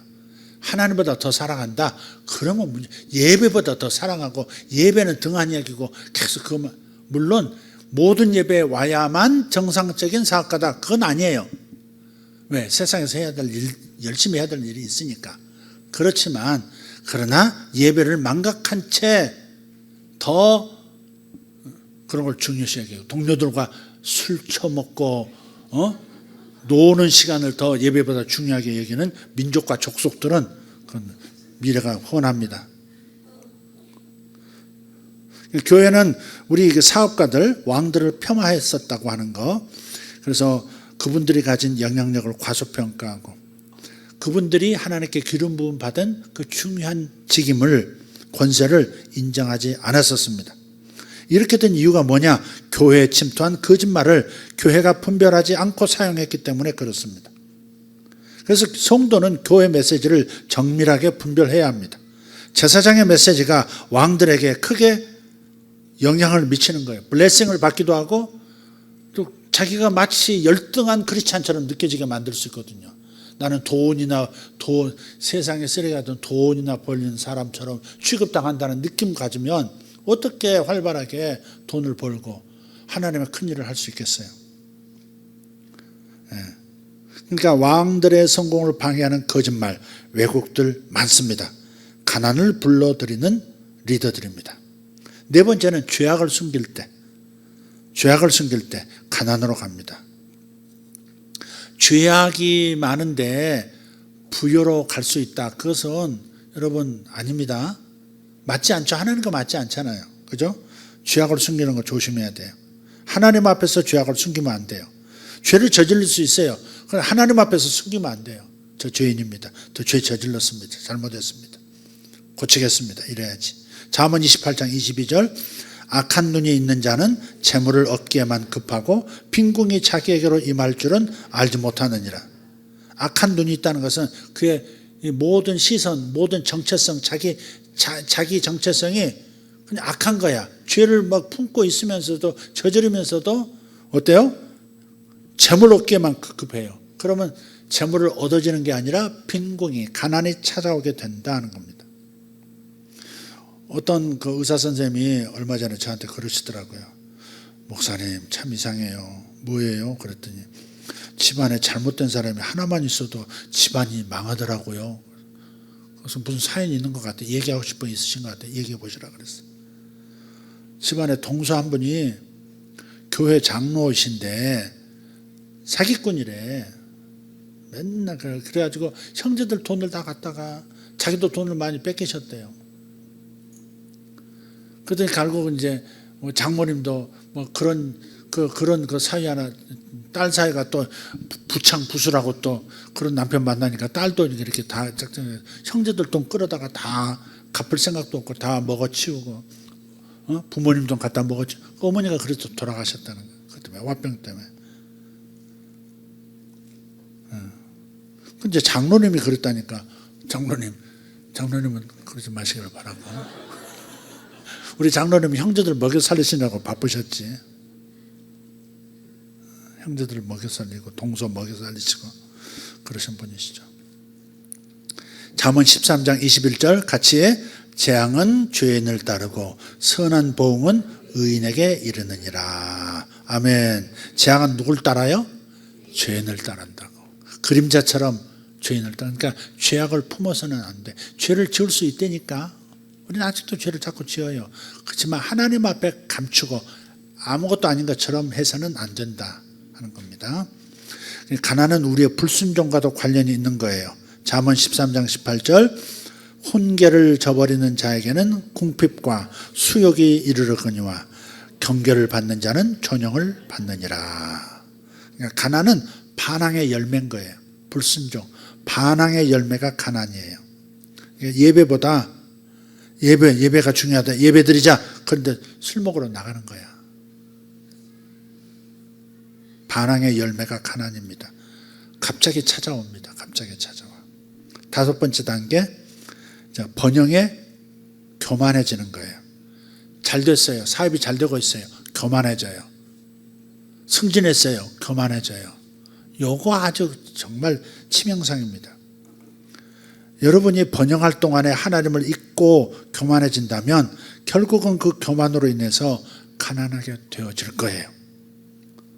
하나님보다 더 사랑한다. 그러면 예배보다 더 사랑하고 예배는 등한 얘기고 계속 그것만. 물론 모든 예배에 와야만 정상적인 사역가다. 그건 아니에요. 왜? 세상에서 해야 될 일, 열심히 해야 될 일이 있으니까. 그렇지만 그러나 예배를 망각한 채 더 그런 걸 중요시 여기고 동료들과 술 처먹고 노는 시간을 더 예배보다 중요하게 여기는 민족과 족속들은 그건 미래가 훤합니다. 교회는 우리 사업가들, 왕들을 폄하했었다고 하는 거. 그래서 그분들이 가진 영향력을 과소평가하고 그분들이 하나님께 기름 부음 받은 그 중요한 직임을, 권세를 인정하지 않았었습니다. 이렇게 된 이유가 뭐냐? 교회에 침투한 거짓말을 교회가 분별하지 않고 사용했기 때문에 그렇습니다. 그래서 성도는 교회 메시지를 정밀하게 분별해야 합니다. 제사장의 메시지가 왕들에게 크게 영향을 미치는 거예요. 블레싱을 받기도 하고 또 자기가 마치 열등한 크리스찬처럼 느껴지게 만들 수 있거든요. 나는 세상에 쓰레기하던 돈이나 벌리는 사람처럼 취급당한다는 느낌 가지면 어떻게 활발하게 돈을 벌고 하나님의 큰 일을 할 수 있겠어요? 그러니까 왕들의 성공을 방해하는 거짓말, 왜곡들 많습니다. 가난을 불러들이는 리더들입니다. 네 번째는 죄악을 숨길 때 가난으로 갑니다. 죄악이 많은데 부여로 갈 수 있다. 그것은 여러분 아닙니다. 맞지 않죠. 하나님과 맞지 않잖아요. 그죠? 죄악을 숨기는 거 조심해야 돼요. 하나님 앞에서 죄악을 숨기면 안 돼요. 죄를 저질릴 수 있어요. 그러나 하나님 앞에서 숨기면 안 돼요. 저 죄인입니다. 저 죄 저질렀습니다. 잘못했습니다. 고치겠습니다. 이래야지. 잠언 28장 22절 악한 눈이 있는 자는 재물을 얻기에만 급하고 빈궁이 자기에게로 임할 줄은 알지 못하느니라. 악한 눈이 있다는 것은 그의 모든 시선, 모든 정체성, 자기 정체성이 그냥 악한 거야. 죄를 막 품고 있으면서도 저지르면서도 어때요? 재물 얻기에만 급해요. 그러면 재물을 얻어지는 게 아니라 빈궁이, 가난이 찾아오게 된다는 겁니다. 어떤 그 의사 선생님이 얼마 전에 저한테 그러시더라고요. 목사님 참 이상해요. 뭐예요? 그랬더니 집안에 잘못된 사람이 하나만 있어도 집안이 망하더라고요. 그래서 무슨 사연이 있는 것 같아요. 얘기하고 싶은 게 있으신 것 같아요. 얘기해 보시라 그랬어요. 집안에 동서 한 분이 교회 장로이신데 사기꾼이래. 맨날 그래가지고 형제들 돈을 다 갖다가 자기도 돈을 많이 뺏기셨대요. 그랬더니 결국은 이제 장모님도 뭐 그런 그런 그 사이 하나, 딸 사이가 또 부창 부수라고 또 그런 남편 만나니까 딸도 이렇게 다 작정해. 형제들 돈 끌어다가 다 갚을 생각도 없고 다 먹어치우고, 부모님 돈 갖다 먹어치우고, 어머니가 그래서 돌아가셨다는 거예요. 그 때문에, 화병 때문에. 근데 장로님이 그랬다니까. 장로님은 그러지 마시길 바라고. 우리 장로님은 형제들 먹여 살리시느라고 바쁘셨지. 형제들 먹여 살리고 동서 먹여 살리시고 그러신 분이시죠. 잠언 13장 21절 같이 해. 재앙은 죄인을 따르고 선한 보응은 의인에게 이르느니라. 아멘. 재앙은 누굴 따라요? 죄인을 따른다고. 그림자처럼 죄인을 따른다. 그러니까 죄악을 품어서는 안 돼. 죄를 지을 수 있다니까. 우리는 아직도 죄를 자꾸 지어요. 그렇지만 하나님 앞에 감추고 아무것도 아닌 것처럼 해서는 안 된다 하는 겁니다. 가난은 우리의 불순종과도 관련이 있는 거예요. 잠언 13장 18절 혼계를 저버리는 자에게는 궁핍과 수욕이 이르르거니와 경계를 받는 자는 존영을 받느니라. 그러니까 가난은 반항의 열매인 거예요. 불순종. 반항의 열매가 가난이에요. 예배보다 예배가 중요하다. 예배 드리자. 그런데 술 먹으러 나가는 거야. 반항의 열매가 가난입니다. 갑자기 찾아옵니다. 갑자기 찾아와. 다섯 번째 단계, 번영에 교만해지는 거예요. 잘 됐어요. 사업이 잘 되고 있어요. 교만해져요. 승진했어요. 교만해져요. 요거 아주 정말 치명상입니다. 여러분이 번영할 동안에 하나님을 잊고 교만해진다면 결국은 그 교만으로 인해서 가난하게 되어질 거예요.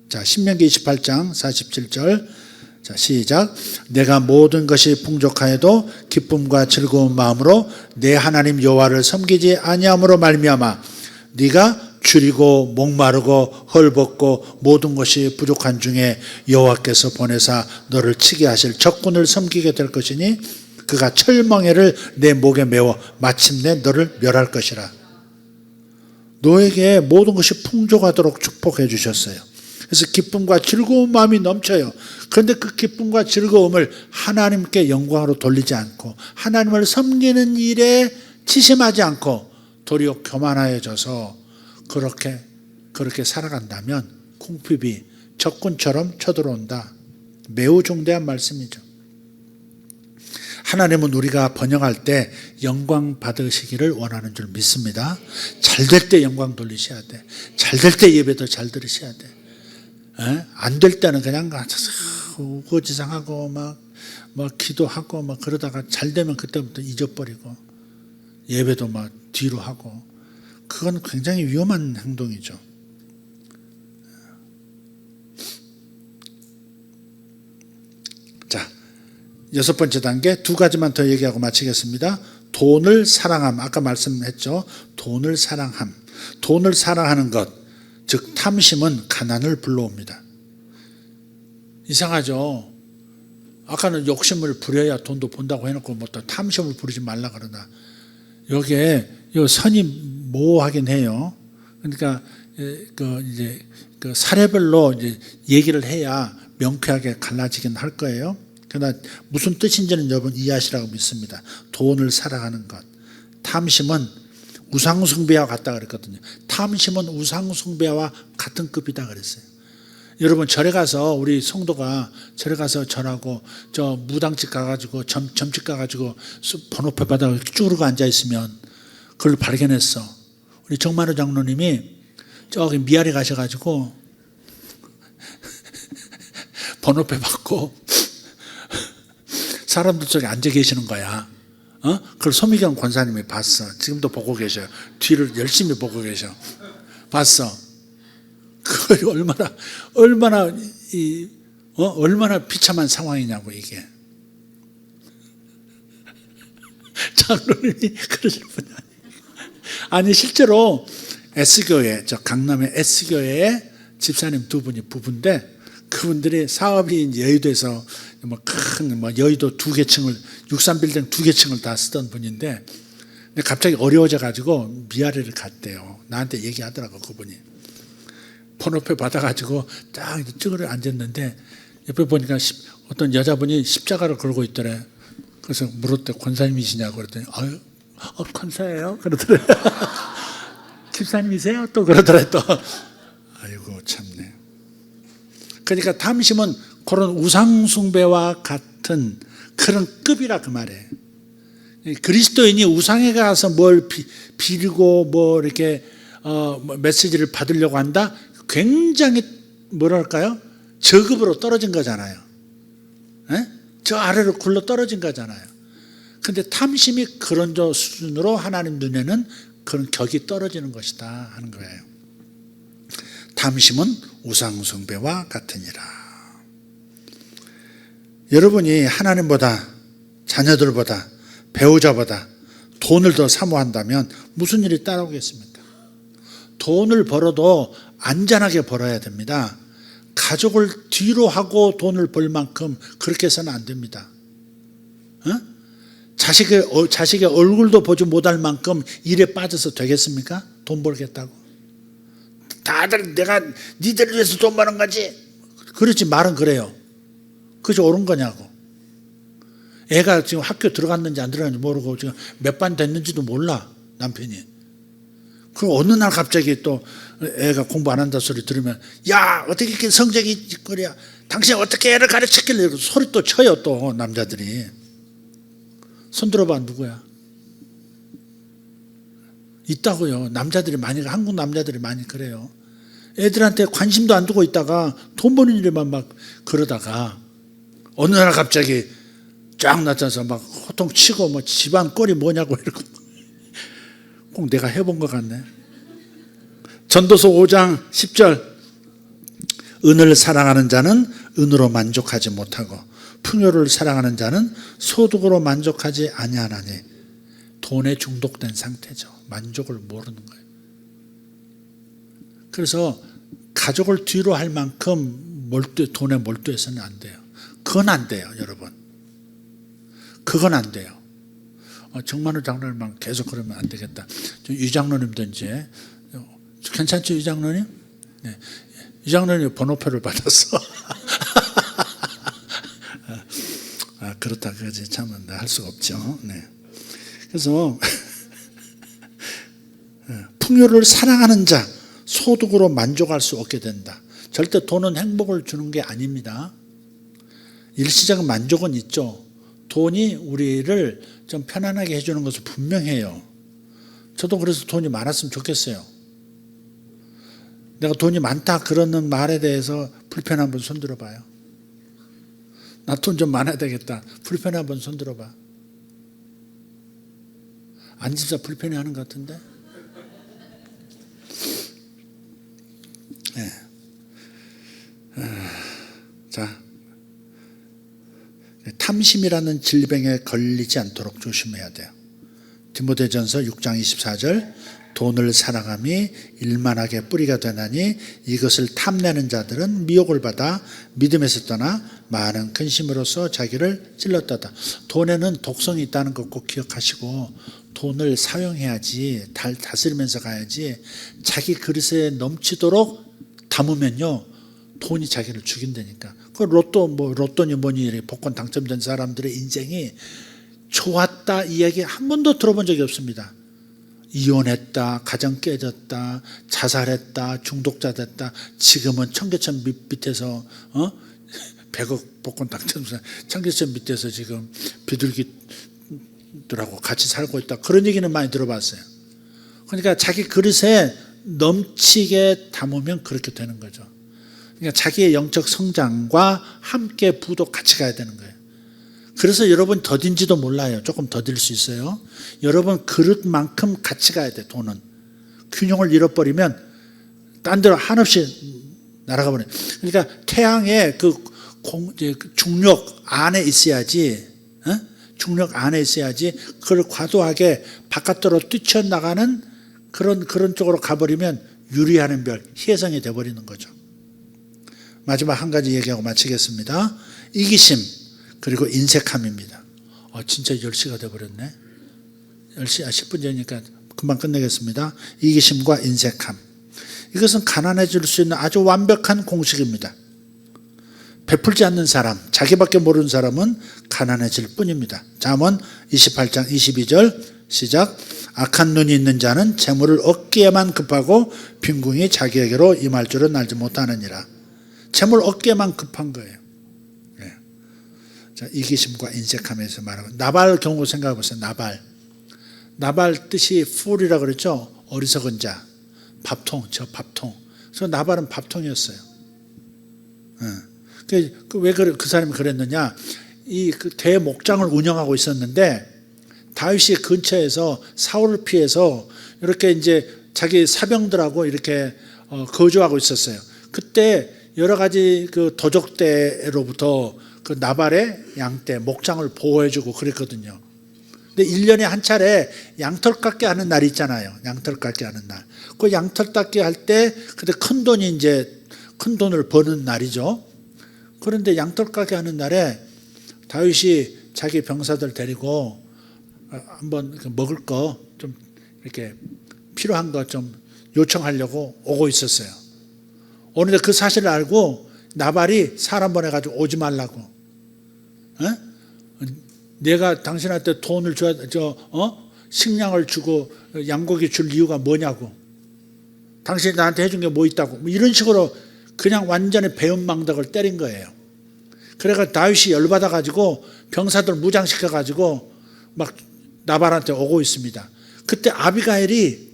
자, 신명기 28장 47절. 자, 시작. 내가 모든 것이 풍족하여도 기쁨과 즐거운 마음으로 내 하나님 여호와를 섬기지 아니함으로 말미암아 네가 줄이고 목마르고 헐벗고 모든 것이 부족한 중에 여호와께서 보내사 너를 치게 하실 적군을 섬기게 될 것이니 그가 철멍에를 내 목에 메워 마침내 너를 멸할 것이라. 너에게 모든 것이 풍족하도록 축복해 주셨어요. 그래서 기쁨과 즐거운 마음이 넘쳐요. 그런데 그 기쁨과 즐거움을 하나님께 영광으로 돌리지 않고 하나님을 섬기는 일에 치심하지 않고 도리어 교만하여져서 그렇게 살아간다면 궁핍이 적군처럼 쳐들어온다. 매우 중대한 말씀이죠. 하나님은 우리가 번영할 때 영광 받으시기를 원하는 줄 믿습니다. 잘 될 때 영광 돌리셔야 돼. 잘 될 때 예배도 잘 들으셔야 돼. 안 될 때는 그냥 우거지상하고 막 기도하고 막 그러다가 잘 되면 그때부터 잊어버리고 예배도 막 뒤로 하고 그건 굉장히 위험한 행동이죠. 자, 여섯 번째 단계 두 가지만 더 얘기하고 마치겠습니다. 돈을 사랑함. 아까 말씀했죠. 돈을 사랑함. 돈을 사랑하는 것, 즉 탐심은 가난을 불러옵니다. 이상하죠. 아까는 욕심을 부려야 돈도 본다고 해놓고 뭐 또 탐심을 부리지 말라 그러나 여기에 요 선이 모호하긴 해요. 그러니까 그 사례별로 이제 얘기를 해야 명쾌하게 갈라지긴 할 거예요. 그러나 무슨 뜻인지는 여러분 이해하시라고 믿습니다. 돈을 사랑하는 것. 탐심은 우상숭배와 같다 그랬거든요. 탐심은 우상숭배와 같은 급이다 그랬어요. 여러분 절에 가서 우리 성도가 절에 가서 절하고 저 무당집 가가지고 점집 가가지고 번호표 받아 쭈그르고 앉아 있으면 그걸 발견했어. 우리 정만호 장로님이 저기 미아리 가셔가지고 번호표 받고 사람들 속에 앉아 계시는 거야. 그걸 소미경 권사님이 봤어. 지금도 보고 계셔요. 뒤를 열심히 보고 계셔. 봤어. 그걸 얼마나 비참한 상황이냐고 이게. 장로님이 그러실 분이 아니에요. 아니 실제로 S교회, 저 강남의 S교회에 집사님 두 분이 부부인데 그분들이 사업이 여의도에서 큰 여의도 2개층을 63빌딩 2개층을 다 쓰던 분인데 근데 갑자기 어려워져 가지고 미아리를 갔대요. 나한테 얘기하더라고 그분이. 번호표 받아가지고 딱 쭈그려 앉았는데 옆에 보니까 어떤 여자분이 십자가를 걸고 있더래. 그래서 물었대. 권사님이시냐고 그랬더니 아유, 권사예요. 그러더래. 집사님이세요? 또 그러더래 또. 아이고 참네. 그러니까 탐심은 그런 우상숭배와 같은 그런 급이라 그 말이에요. 그리스도인이 우상에 가서 뭘 비리고 뭐 이렇게 메시지를 받으려고 한다? 굉장히 뭐랄까요? 저급으로 떨어진 거잖아요. 에? 저 아래로 굴러 떨어진 거잖아요. 근데 탐심이 그런 수준으로 하나님 눈에는 그런 격이 떨어지는 것이다 하는 거예요. 탐심은 우상숭배와 같으니라. 여러분이 하나님보다, 자녀들보다, 배우자보다 돈을 더 사모한다면 무슨 일이 따라오겠습니까? 돈을 벌어도 안전하게 벌어야 됩니다. 가족을 뒤로 하고 돈을 벌 만큼 그렇게 해서는 안 됩니다. 자식의 얼굴도 보지 못할 만큼 일에 빠져서 되겠습니까? 돈 벌겠다고. 다들 내가 니들 위해서 돈 버는 거지. 그렇지, 말은 그래요. 그게 옳은 거냐고. 애가 지금 학교 들어갔는지 안 들어갔는지 모르고 지금 몇 반 됐는지도 몰라, 남편이. 그리고 어느 날 갑자기 또 애가 공부 안 한다 소리 들으면, 야, 어떻게 이렇게 성적이 그래야, 당신 어떻게 애를 가르쳤길래, 소리 또 쳐요, 또 남자들이. 손 들어봐. 누구야? 있다고요. 남자들이 많이, 한국 남자들이 많이 그래요. 애들한테 관심도 안 두고 있다가 돈 버는 일에만 막 그러다가 어느 날 갑자기 쫙 나타나서 막 호통치고 뭐 집안 꼴이 뭐냐고 이러고. 꼭 내가 해본 것 같네. 전도서 5장 10절. 은을 사랑하는 자는 은으로 만족하지 못하고 풍요를 사랑하는 자는 소득으로 만족하지 아니하나니. 돈에 중독된 상태죠. 만족을 모르는 거예요. 그래서 가족을 뒤로 할 만큼 돈에 몰두해서는 안 돼요. 그건 안 돼요, 여러분. 그건 안 돼요. 정만우 장로님만 계속 그러면 안 되겠다. 유 장로님도 이제 괜찮죠, 유 장로님? 네. 유 장로님 번호표를 받았어. 그렇다 그러지 참은 할 수가 없죠. 네. 그래서 풍요를 사랑하는 자, 소득으로 만족할 수 없게 된다. 절대 돈은 행복을 주는 게 아닙니다. 일시적인 만족은 있죠. 돈이 우리를 좀 편안하게 해주는 것은 분명해요. 저도 그래서 돈이 많았으면 좋겠어요. 내가 돈이 많다 그러는 말에 대해서 불편한 분 손 들어봐요. 나 돈 좀 많아야 되겠다. 불편한 분 손 들어봐. 안 진짜 불편해하는 것 같은데? 네. 자, 탐심이라는 질병에 걸리지 않도록 조심해야 돼요. 디모데전서 6장 24절. 돈을 사랑함이 일만하게 뿌리가 되나니 이것을 탐내는 자들은 미혹을 받아 믿음에서 떠나 많은 근심으로써 자기를 찔렀다다. 돈에는 독성이 있다는 것 꼭 기억하시고 돈을 사용해야지, 다스리면서 가야지. 자기 그릇에 넘치도록 담으면요 돈이 자기를 죽인다니까. 그 로또니 뭐니 복권 당첨된 사람들의 인생이 좋았다 이 얘기 한 번도 들어본 적이 없습니다. 이혼했다, 가정 깨졌다, 자살했다, 중독자 됐다. 지금은 청계천 밑에서 100억 복권 당첨자 청계천 밑에서 지금 비둘기들하고 같이 살고 있다. 그런 얘기는 많이 들어봤어요. 그러니까 자기 그릇에 넘치게 담으면 그렇게 되는 거죠. 그러니까 자기의 영적 성장과 함께 부도 같이 가야 되는 거예요. 그래서 여러분 더딘지도 몰라요. 조금 더딜 수 있어요. 여러분 그릇만큼 같이 가야 돼. 돈은 균형을 잃어버리면 딴 데로 한없이 날아가 버려요. 그러니까 태양의 그 중력 안에 있어야지, 중력 안에 있어야지. 그걸 과도하게 바깥으로 뛰쳐나가는 그런 쪽으로 가버리면 유리하는 별, 희해성이 돼버리는 거죠. 마지막 한 가지 얘기하고 마치겠습니다. 이기심 그리고 인색함입니다. 진짜 10시가 돼버렸네. 10시, 10분 전이니까 금방 끝내겠습니다. 이기심과 인색함. 이것은 가난해질 수 있는 아주 완벽한 공식입니다. 베풀지 않는 사람, 자기밖에 모르는 사람은 가난해질 뿐입니다. 잠언 28장 22절 시작. 악한 눈이 있는 자는 재물을 얻기에만 급하고 빈궁이 자기에게로 임할 줄은 알지 못하느니라. 재물 얻기에만 급한 거예요. 네. 자, 이기심과 인색함에서 말하고 나발 경우 생각해 보세요. 나발 뜻이 fool이라고 그랬죠. 어리석은 자, 밥통, 저 밥통. 그래서 나발은 밥통이었어요. 왜 그 사람이 그랬느냐? 그 대목장을 운영하고 있었는데 다윗이 근처에서 사울을 피해서 이렇게 이제 자기 사병들하고 이렇게 거주하고 있었어요. 그때 여러 가지 그 도적대로부터 그 나발의 양떼, 목장을 보호해주고 그랬거든요. 근데 1년에 한 차례 양털 깎기 하는 날이 있잖아요. 양털 깎기 하는 날. 그 양털 깎기 할 때 그때 큰 돈을 버는 날이죠. 그런데 양털 깎기 하는 날에 다윗이 자기 병사들 데리고 한번 먹을 거 좀 이렇게 필요한 거 좀 요청하려고 오고 있었어요. 오는데 그 사실을 알고 나발이 사람 보내가지고 오지 말라고. 내가 당신한테 돈을 식량을 주고 양고기 줄 이유가 뭐냐고. 당신이 나한테 해준 게 뭐 있다고. 뭐 이런 식으로 그냥 완전히 배은망덕을 때린 거예요. 그래가 다윗이 열받아가지고 병사들 무장시켜가지고 막 나발한테 오고 있습니다. 그때 아비가일이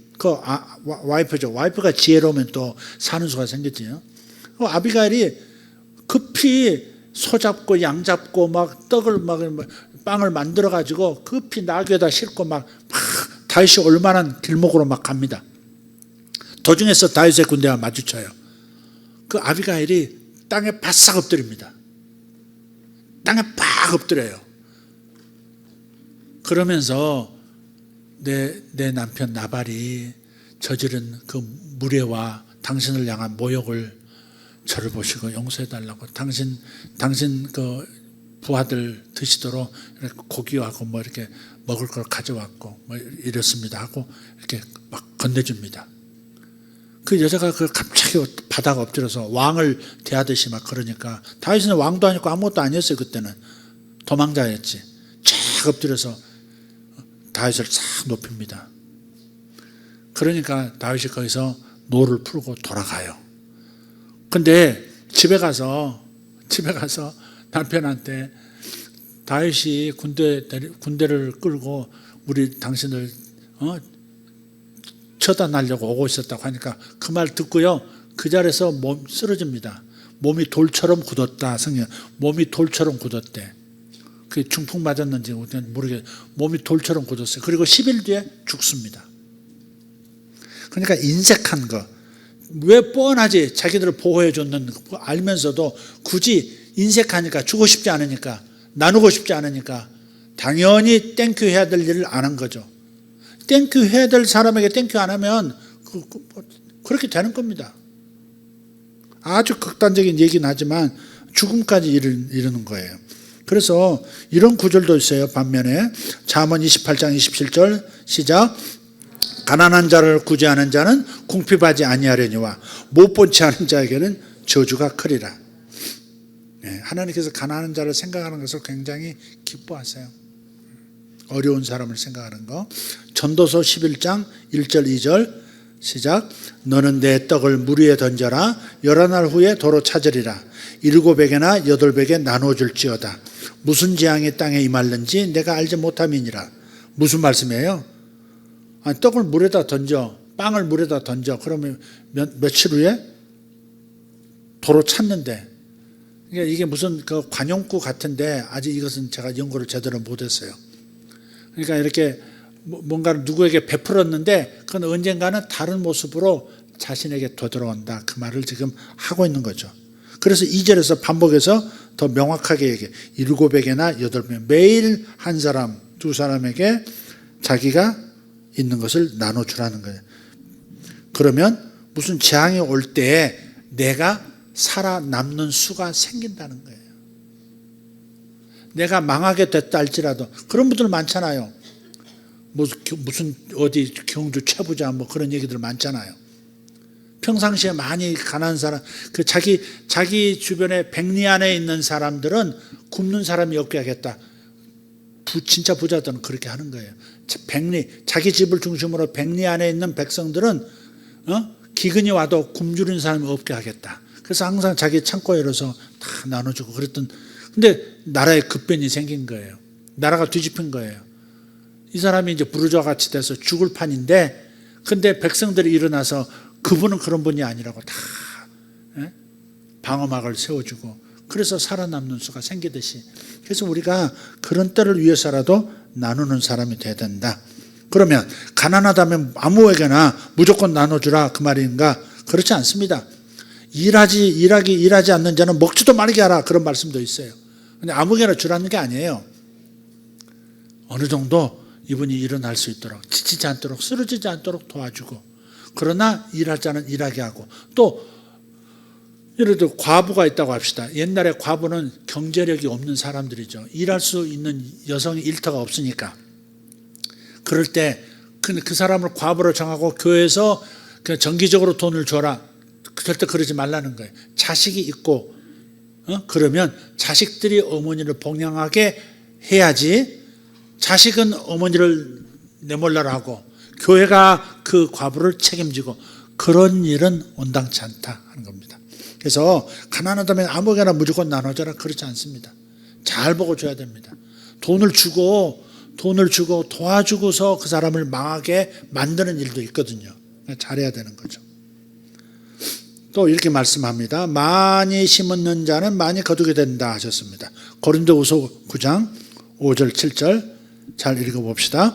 와이프죠. 와이프가 지혜로우면 또 사는 수가 생겼지요. 아비가일이 급히 소 잡고 양 잡고 막 떡을 빵을 만들어 가지고 급히 나귀에다 싣고 막 다윗이 올 만한 길목으로 막 갑니다. 도중에서 다윗의 군대와 마주쳐요. 그 아비가일이 땅에 바싹 엎드립니다. 땅에 팍 엎드려요. 그러면서 내 남편 나발이 저지른 그 무례와 당신을 향한 모욕을 저를 보시고 용서해달라고 당신 그 부하들 드시도록 이렇게 고기하고 뭐 이렇게 먹을 걸 가져왔고 뭐 이렇습니다 하고 이렇게 막 건네줍니다. 그 여자가 그 갑자기 바닥 엎드려서 왕을 대하듯이 막 그러니까 다윗은 왕도 아니고 아무것도 아니었어요. 그때는 도망자였지. 쫙 엎드려서 다윗을 싹 높입니다. 그러니까 다윗이 거기서 노를 풀고 돌아가요. 근데 집에 가서 남편한테 다윗이 군대를 끌고 우리 당신을 처단하려고 오고 있었다고 하니까 그 말 듣고요. 그 자리에서 쓰러집니다. 몸이 돌처럼 굳었다. 성경 몸이 돌처럼 굳었대. 그게 중풍 맞았는지 모르겠어요. 몸이 돌처럼 굳었어요. 그리고 10일 뒤에 죽습니다. 그러니까 인색한 거. 왜 뻔하지 자기들을 보호해 줬는 거 알면서도 굳이 인색하니까 주고 싶지 않으니까 나누고 싶지 않으니까 당연히 땡큐 해야 될 일을 안 한 거죠. 땡큐 해야 될 사람에게 땡큐 안 하면 그렇게 되는 겁니다. 아주 극단적인 얘기는 하지만 죽음까지 이르는 거예요. 그래서 이런 구절도 있어요. 반면에 잠언 28장 27절 시작. 가난한 자를 구제하는 자는 궁핍하지 아니하려니와 못 본치 않은 자에게는 저주가 크리라. 하나님께서 가난한 자를 생각하는 것을 굉장히 기뻐하세요. 어려운 사람을 생각하는 거. 전도서 11장 1절 2절 시작. 너는 내 떡을 물 위에 던져라. 11날 후에 도로 찾으리라. 7에게나 8에게 나눠줄지어다. 무슨 재앙이 땅에 임할는지 내가 알지 못함이니라. 무슨 말씀이에요? 아니, 떡을 물에다 던져, 빵을 물에다 던져. 그러면 며칠 후에 도로 찾는데, 그러니까 이게 무슨 그 관용구 같은데 아직 이것은 제가 연구를 제대로 못했어요. 그러니까 이렇게 뭔가를 누구에게 베풀었는데 그건 언젠가는 다른 모습으로 자신에게 되돌아온다. 그 말을 지금 하고 있는 거죠. 그래서 2절에서 반복해서 더 명확하게 얘기해. 7에게나 8에 매일 한 사람, 두 사람에게 자기가 있는 것을 나눠주라는 거예요. 그러면 무슨 재앙이 올 때 내가 살아남는 수가 생긴다는 거예요. 내가 망하게 됐다 할지라도 그런 분들 많잖아요. 무슨 어디 경주 최부자 뭐 그런 얘기들 많잖아요. 평상시에 많이 가난한 사람, 그 자기 주변에 백리 안에 있는 사람들은 굶는 사람이 없게 하겠다. 진짜 부자들은 그렇게 하는 거예요. 자기 집을 중심으로 백리 안에 있는 백성들은 기근이 와도 굶주린 사람이 없게 하겠다. 그래서 항상 자기 창고에 열어서 다 나눠주고 그랬던. 근데 나라에 급변이 생긴 거예요. 나라가 뒤집힌 거예요. 이 사람이 이제 부르주아 같이 돼서 죽을 판인데, 근데 백성들이 일어나서 그분은 그런 분이 아니라고 다 방어막을 세워주고, 그래서 살아남는 수가 생기듯이. 그래서 우리가 그런 때를 위해서라도 나누는 사람이 돼야 된다. 그러면 가난하다면 아무에게나 무조건 나눠주라 그 말인가? 그렇지 않습니다. 일하지 않는 자는 먹지도 말게 하라, 그런 말씀도 있어요. 근데 아무에게나 주라는 게 아니에요. 어느 정도 이분이 일어날 수 있도록, 지치지 않도록, 쓰러지지 않도록 도와주고, 그러나 일할 자는 일하게 하고. 또 예를 들어 과부가 있다고 합시다. 옛날에 과부는 경제력이 없는 사람들이죠. 일할 수 있는 여성이 일터가 없으니까. 그럴 때 그 사람을 과부로 정하고 교회에서 그냥 정기적으로 돈을 줘라. 절대 그러지 말라는 거예요. 자식이 있고 그러면 자식들이 어머니를 복양하게 해야지, 자식은 어머니를 내몰라라 하고 교회가 그 과부를 책임지고, 그런 일은 온당치 않다 하는 겁니다. 그래서 가난하다면 아무거나 무조건 나눠줘라, 그렇지 않습니다. 잘 보고 줘야 됩니다. 돈을 주고 도와주고서 그 사람을 망하게 만드는 일도 있거든요. 잘해야 되는 거죠. 또 이렇게 말씀합니다. 많이 심는 자는 많이 거두게 된다 하셨습니다. 고린도후서 9장 5절 7절 잘 읽어봅시다.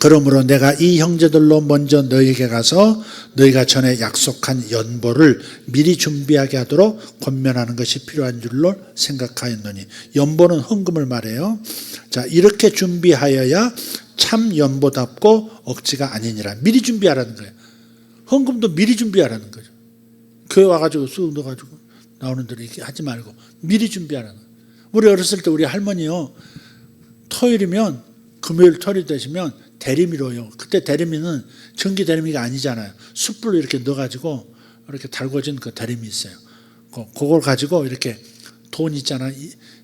그러므로 내가 이 형제들로 먼저 너희에게 가서 너희가 전에 약속한 연보를 미리 준비하게 하도록 권면하는 것이 필요한 줄로 생각하였노니. 연보는 헌금을 말해요. 자, 이렇게 준비하여야 참 연보답고 억지가 아니니라. 미리 준비하라는 거예요. 헌금도 미리 준비하라는 거죠. 교회 와가지고 쑥 넣어가지고 나오는 대로 이렇게 하지 말고 미리 준비하라는 거예요. 우리 어렸을 때 우리 할머니요, 토요일이면 금요일 토요일 되시면 대리미로요. 그때 대리미는 전기 대리미가 아니잖아요. 숯불로 이렇게 넣어가지고 이렇게 달궈진 그 대리미 있어요. 그걸 가지고 이렇게 돈 있잖아.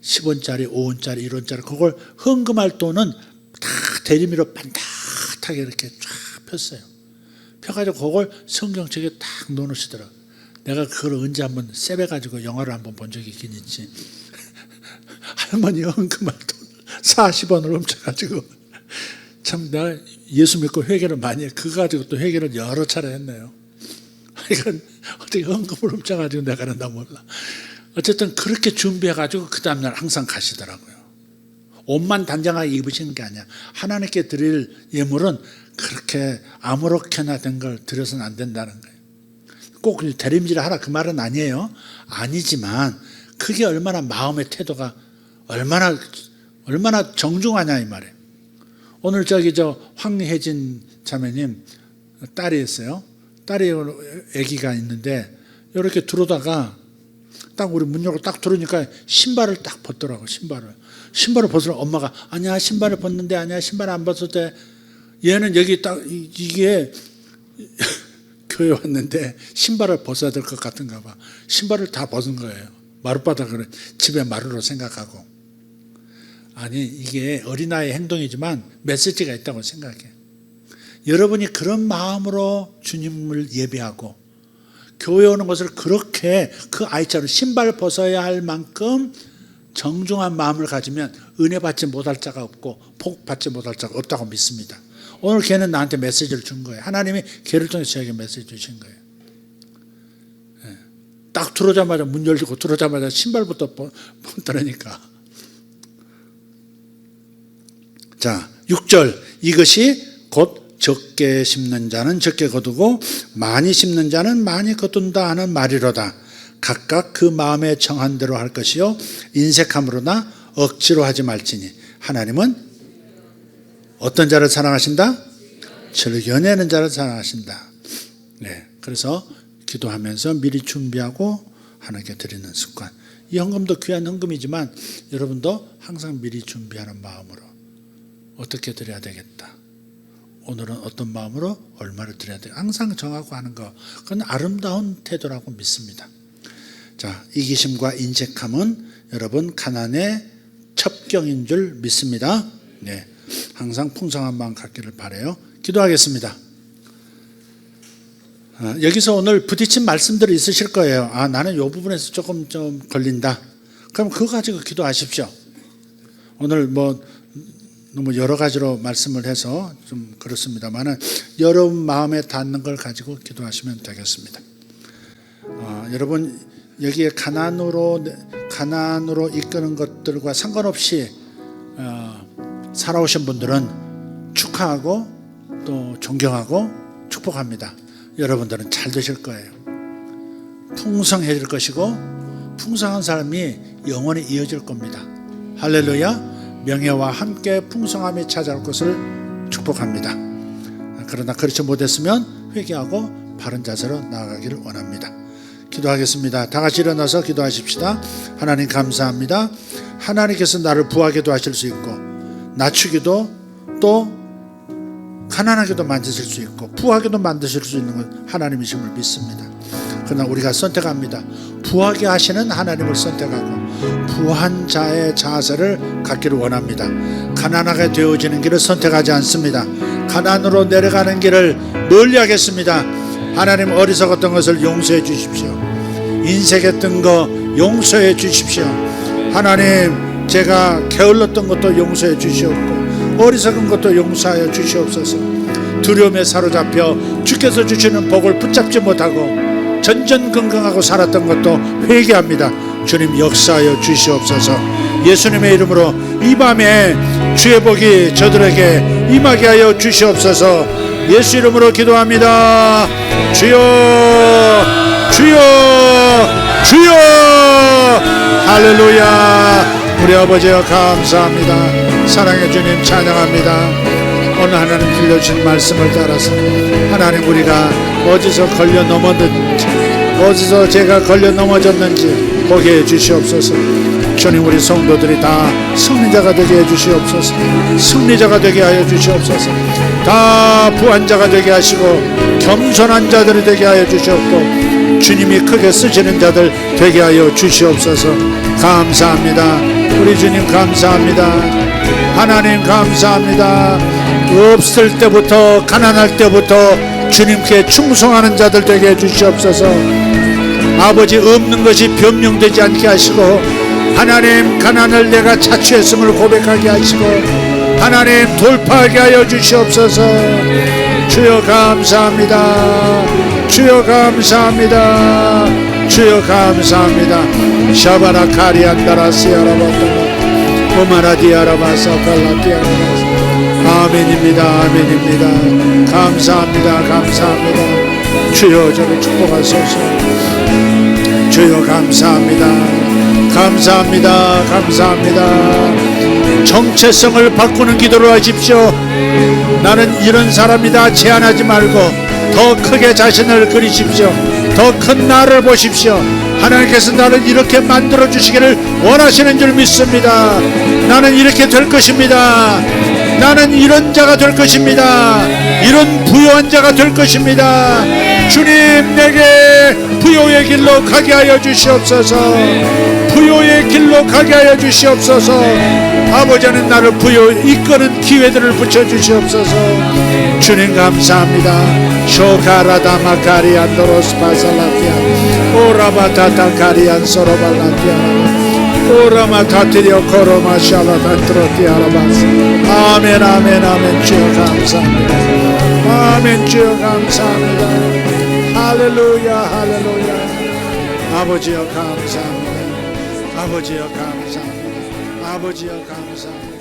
10원짜리, 5원짜리, 1원짜리. 그걸 헌금할 돈은 다 대리미로 반듯하게 이렇게 쫙 폈어요. 펴가지고 그걸 성경책에 딱 넣어놓으시더라고요. 내가 그걸 언제 한번 세배가지고 영화를 한번 본 적이 있긴 있지. 할머니 헌금할 돈 40원을 훔쳐가지고, 참 내가 예수 믿고 회개를 많이 해. 그거 가지고 또 회개를 여러 차례 했네요. 이건 어떻게 헌금을 훔쳐가지고 내가 그런다 몰라. 어쨌든 그렇게 준비해가지고 그 다음날 항상 가시더라고요. 옷만 단정하게 입으시는 게 아니야. 하나님께 드릴 예물은 그렇게 아무렇게나 된 걸 드려서는 안 된다는 거예요. 꼭 대림질을 하라 그 말은 아니에요. 아니지만 그게 얼마나 마음의 태도가 얼마나 정중하냐 이 말이에요. 오늘 황혜진 자매님 딸이 있어요. 딸이 아기가 있는데 이렇게 들어오다가 딱 우리 문 열고 딱 들어오니까 신발을 딱 벗더라고. 신발을 벗으라. 엄마가 아니야 신발을 벗는데, 아니야 신발 안 벗어도 돼. 얘는 여기 딱 이게 교회 왔는데 신발을 벗어야 될 것 같은가 봐. 신발을 다 벗은 거예요. 마룻바닥을 집에 마루로 생각하고. 아니 이게 어린아이의 행동이지만 메시지가 있다고 생각해. 여러분이 그런 마음으로 주님을 예배하고 교회 오는 것을 그렇게 그 아이처럼 신발 벗어야 할 만큼 정중한 마음을 가지면 은혜 받지 못할 자가 없고 복 받지 못할 자가 없다고 믿습니다. 오늘 걔는 나한테 메시지를 준 거예요. 하나님이 걔를 통해서 저에게 메시지 주신 거예요. 딱 들어오자마자 문 열리고 들어오자마자 신발부터 벗더라니까. 자, 6절. 이것이 곧 적게 심는 자는 적게 거두고 많이 심는 자는 많이 거둔다 하는 말이로다. 각각 그 마음에 정한 대로 할 것이요 인색함으로나 억지로 하지 말지니 하나님은 어떤 자를 사랑하신다? 즐겨내는 자를 사랑하신다. 네, 그래서 기도하면서 미리 준비하고 하나님께 드리는 습관. 이 헌금도 귀한 헌금이지만 여러분도 항상 미리 준비하는 마음으로 어떻게 드려야 되겠다. 오늘은 어떤 마음으로 얼마를 드려야 돼요. 항상 정하고 하는 거, 그건 아름다운 태도라고 믿습니다. 자, 이기심과 인색함은 여러분 가난의 첩경인 줄 믿습니다. 네, 항상 풍성한 마음 갖기를 바라요. 기도하겠습니다. 여기서 오늘 부딪힌 말씀들이 있으실 거예요. 나는 이 부분에서 조금 좀 걸린다. 그럼 그거 가지고 기도하십시오. 오늘 너무 여러 가지로 말씀을 해서 좀 그렇습니다만은 여러분 마음에 닿는 걸 가지고 기도하시면 되겠습니다. 여러분 여기에 가난으로 이끄는 것들과 상관없이 살아오신 분들은 축하하고 또 존경하고 축복합니다. 여러분들은 잘 되실 거예요. 풍성해질 것이고 풍성한 삶이 영원히 이어질 겁니다. 할렐루야. 명예와 함께 풍성함이 찾아올 것을 축복합니다. 그러나 그렇지 못했으면 회개하고 바른 자세로 나아가기를 원합니다. 기도하겠습니다. 다 같이 일어나서 기도하십시다. 하나님 감사합니다. 하나님께서 나를 부하게도 하실 수 있고 낮추기도 또 가난하게도 만드실 수 있고 부하게도 만드실 수 있는 건 하나님이심을 믿습니다. 그러나 우리가 선택합니다. 부하게 하시는 하나님을 선택하고 부한 자의 자세를 갖기를 원합니다. 가난하게 되어지는 길을 선택하지 않습니다. 가난으로 내려가는 길을 멀리하겠습니다. 하나님 어리석었던 것을 용서해 주십시오. 인색했던 거 용서해 주십시오. 하나님 제가 게을렀던 것도 용서해 주시옵고 어리석은 것도 용서하여 주시옵소서. 두려움에 사로잡혀 주께서 주시는 복을 붙잡지 못하고 전전긍긍하고 살았던 것도 회개합니다. 주님 역사하여 주시옵소서. 예수님의 이름으로 이 밤에 주의 복이 저들에게 임하게 하여 주시옵소서. 예수 이름으로 기도합니다. 주여 주여 주여. 할렐루야. 우리 아버지여 감사합니다. 사랑의 주님 찬양합니다. 오늘 하나님 들려주신 말씀을 따라서 하나님 우리가 어디서 걸려 넘어졌는지 어디서 제가 걸려 넘어졌는지 보게 해 주시옵소서. 주님 우리 성도들이 다 승리자가 되게 해 주시옵소서. 승리자가 되게 하여 주시옵소서. 다 부한자가 되게 하시고 겸손한 자들이 되게 하여 주시옵고 주님이 크게 쓰시는 자들 되게 하여 주시옵소서. 감사합니다. 우리 주님 감사합니다. 하나님 감사합니다. 없을 때부터 가난할 때부터 주님께 충성하는 자들 되게 해주시옵소서. 아버지 없는 것이 변명되지 않게 하시고 하나님 가난을 내가 자취했음을 고백하게 하시고 하나님 돌파하게 하여 주시옵소서. 주여 감사합니다. 주여 감사합니다. 주여 감사합니다. 샤바라 카리안다라시아라바타 오마라디아라바사 팔라티아라바사. 아멘입니다. 아멘입니다. 감사합니다. 감사합니다. 주여 저를 축복하소서. 주여 감사합니다. 감사합니다. 감사합니다. 정체성을 바꾸는 기도를 하십시오. 나는 이런 사람이다 제한하지 말고 더 크게 자신을 그리십시오. 더 큰 나를 보십시오. 하나님께서 나를 이렇게 만들어 주시기를 원하시는 줄 믿습니다. 나는 이렇게 될 것입니다. 나는 이런 자가 될 것입니다. 이런 부요한 자가 될 것입니다. 주님 내게 부요의 길로 가게 하여 주시옵소서. 부요의 길로 가게 하여 주시옵소서. 아버지는 나를 부요 이끄는 기회들을 붙여주시옵소서. 주님 감사합니다. 쇼카라다 마카리안 도로스 파살라티아 오라바타타 카리안 소로발라티아 오라마타티리오 코로마샬라탄트로티아라바스. 아멘 아멘 아멘. 주여 감사합니다. 아멘. 주여 감사합니다. 할렐루야 할렐루야. 아버지여 감사합니다. 아버지여 감사합니다. 아버지여 감사합니다.